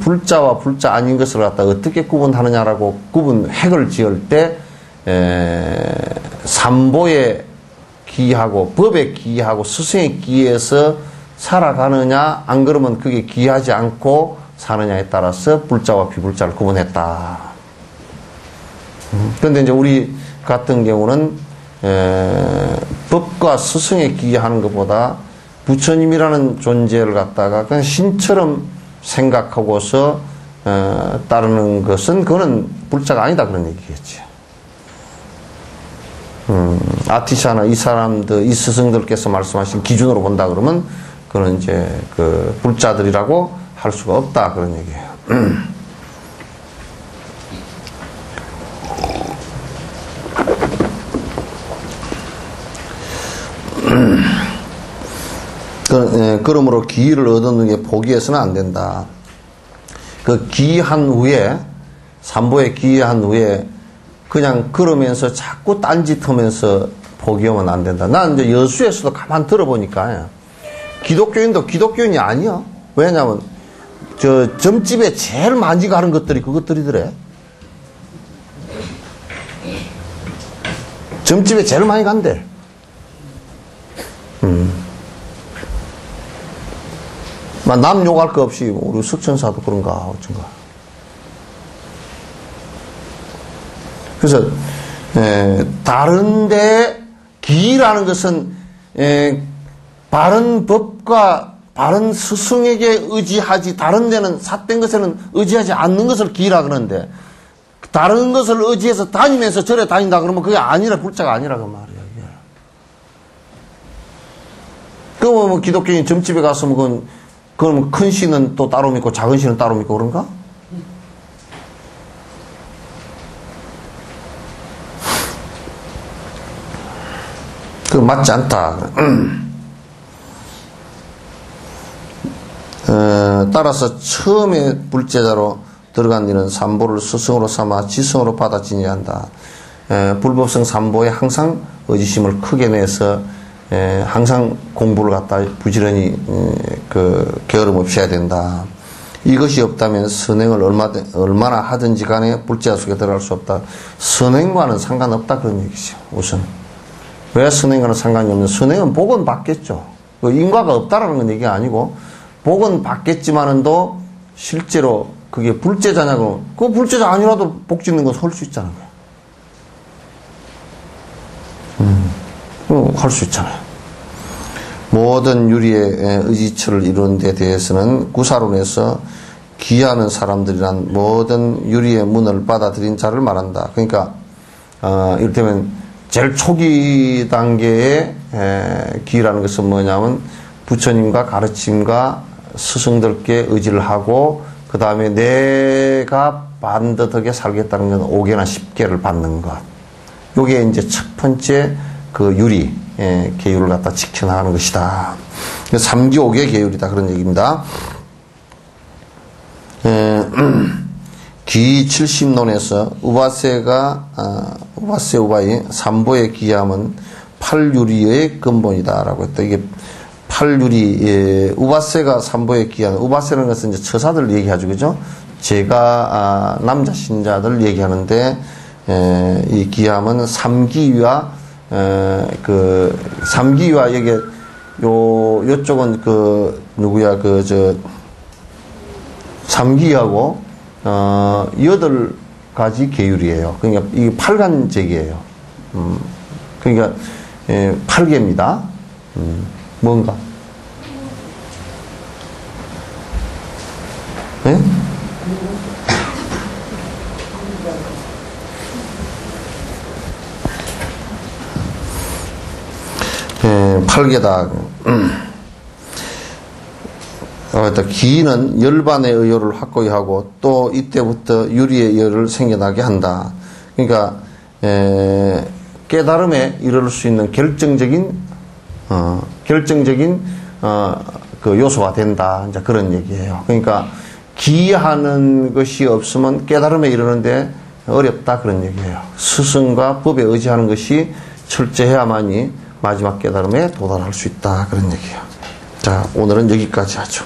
불자와 불자 아닌 것을 갖다 어떻게 구분하느냐라고 획을 지을 때 삼보에 기하고 법에 기하고 스승에 기해서 살아가느냐 안 그러면 그게 기하지 않고 사느냐에 따라서 불자와 비불자를 구분했다. 그런데 이제 우리 같은 경우는 법과 스승에 기하는 것보다 부처님이라는 존재를 갖다가 그냥 신처럼 생각하고서 따르는 것은 그거는 불자가 아니다 그런 얘기겠지. 아티샤나 이 사람들, 이 스승들께서 말씀하신 기준으로 본다 그러면 그는 이제 그 불자들이라고 할 수가 없다 그런 얘기예요. 그러므로 기의를 얻는 게 포기해서는 안 된다. 그 기한 후에 삼보에 기한 후에 그냥 걸으면서 자꾸 딴짓하면서 포기하면 안 된다. 난 이제 여수에서도 가만 들어보니까 기독교인도 기독교인이 아니야. 왜냐면 저 점집에 제일 많이 가는 것들이 그것들이더래. 점집에 제일 많이 간대. 남 욕할 거 없이 우리 석천사도 그런가 어쩐가. 그래서 다른데 기라는 것은 바른 법과 바른 스승에게 의지하지 다른 데는 삿된 것에는 의지하지 않는 것을 기라 그러는데 다른 것을 의지해서 다니면서 절에 다닌다 그러면 그게 아니라 불자가 아니라 그 말이야. 그럼 뭐 기독교인 점집에 가서 뭐 그럼 큰 씨는 또 따로 믿고 작은 씨는 따로 믿고 그런가? 그 맞지 않다. 따라서 처음에 불제자로 들어간 이는 삼보를 스승으로 삼아 지성으로 받아지니 한다. 불법성 삼보에 항상 의지심을 크게 내서 항상 공부를 갖다 부지런히 게으름 없이 해야 된다. 이것이 없다면 선행을 얼마나 하든지 간에 불제자 속에 들어갈 수 없다. 선행과는 상관없다 그런 얘기죠. 우선 왜 선행과는 상관이 없는? 선행은 복은 받겠죠. 인과가 없다라는 건 얘기가 아니고 복은 받겠지만은도 실제로 그게 불제자냐고 그 불제자 아니라도 복 짓는 건 설 수 있잖아요. 할 수 있잖아요. 모든 유리의 의지처를 이루는 데 대해서는 구사론에서 기하는 사람들이란 모든 유리의 문을 받아들인 자를 말한다. 그러니까 이를테면 제일 초기 단계의 기라는 것은 뭐냐면 부처님과 가르침과 스승들께 의지를 하고 그 다음에 내가 반듯하게 살겠다는 건 5개나 10개를 받는 것. 요게 이제 첫 번째 그 유리 계율을 갖다 지켜나가는 것이다. 3기 5개 계율이다 그런 얘기입니다. 기 70논에서 우바세 우바이 삼보의 기함은 팔유리의 근본이다라고 했다. 이게 팔유리, 우바세가 삼보의 기함, 우바세라는 것은 이제 처사들 얘기하죠, 그죠? 제가 남자 신자들 얘기하는데 이 기함은 삼기와 삼기와 여기 요쪽은 누구야 삼기하고 8가지 계율이에요. 그러니까 이게 8간제기예요. 그러니까 8개입니다. 뭔가? 예? 8개다. 기는 열반의 의효를 확고히 하고 또 이때부터 유리의 열을 생겨나게 한다. 그러니까 깨달음에 이를 수 있는 결정적인 그 요소가 된다. 이제 그런 얘기예요. 그러니까 기하는 것이 없으면 깨달음에 이르는데 어렵다 그런 얘기예요. 스승과 법에 의지하는 것이 철저해야만이 마지막 깨달음에 도달할 수 있다 그런 얘기예요. 자, 오늘은 여기까지 하죠.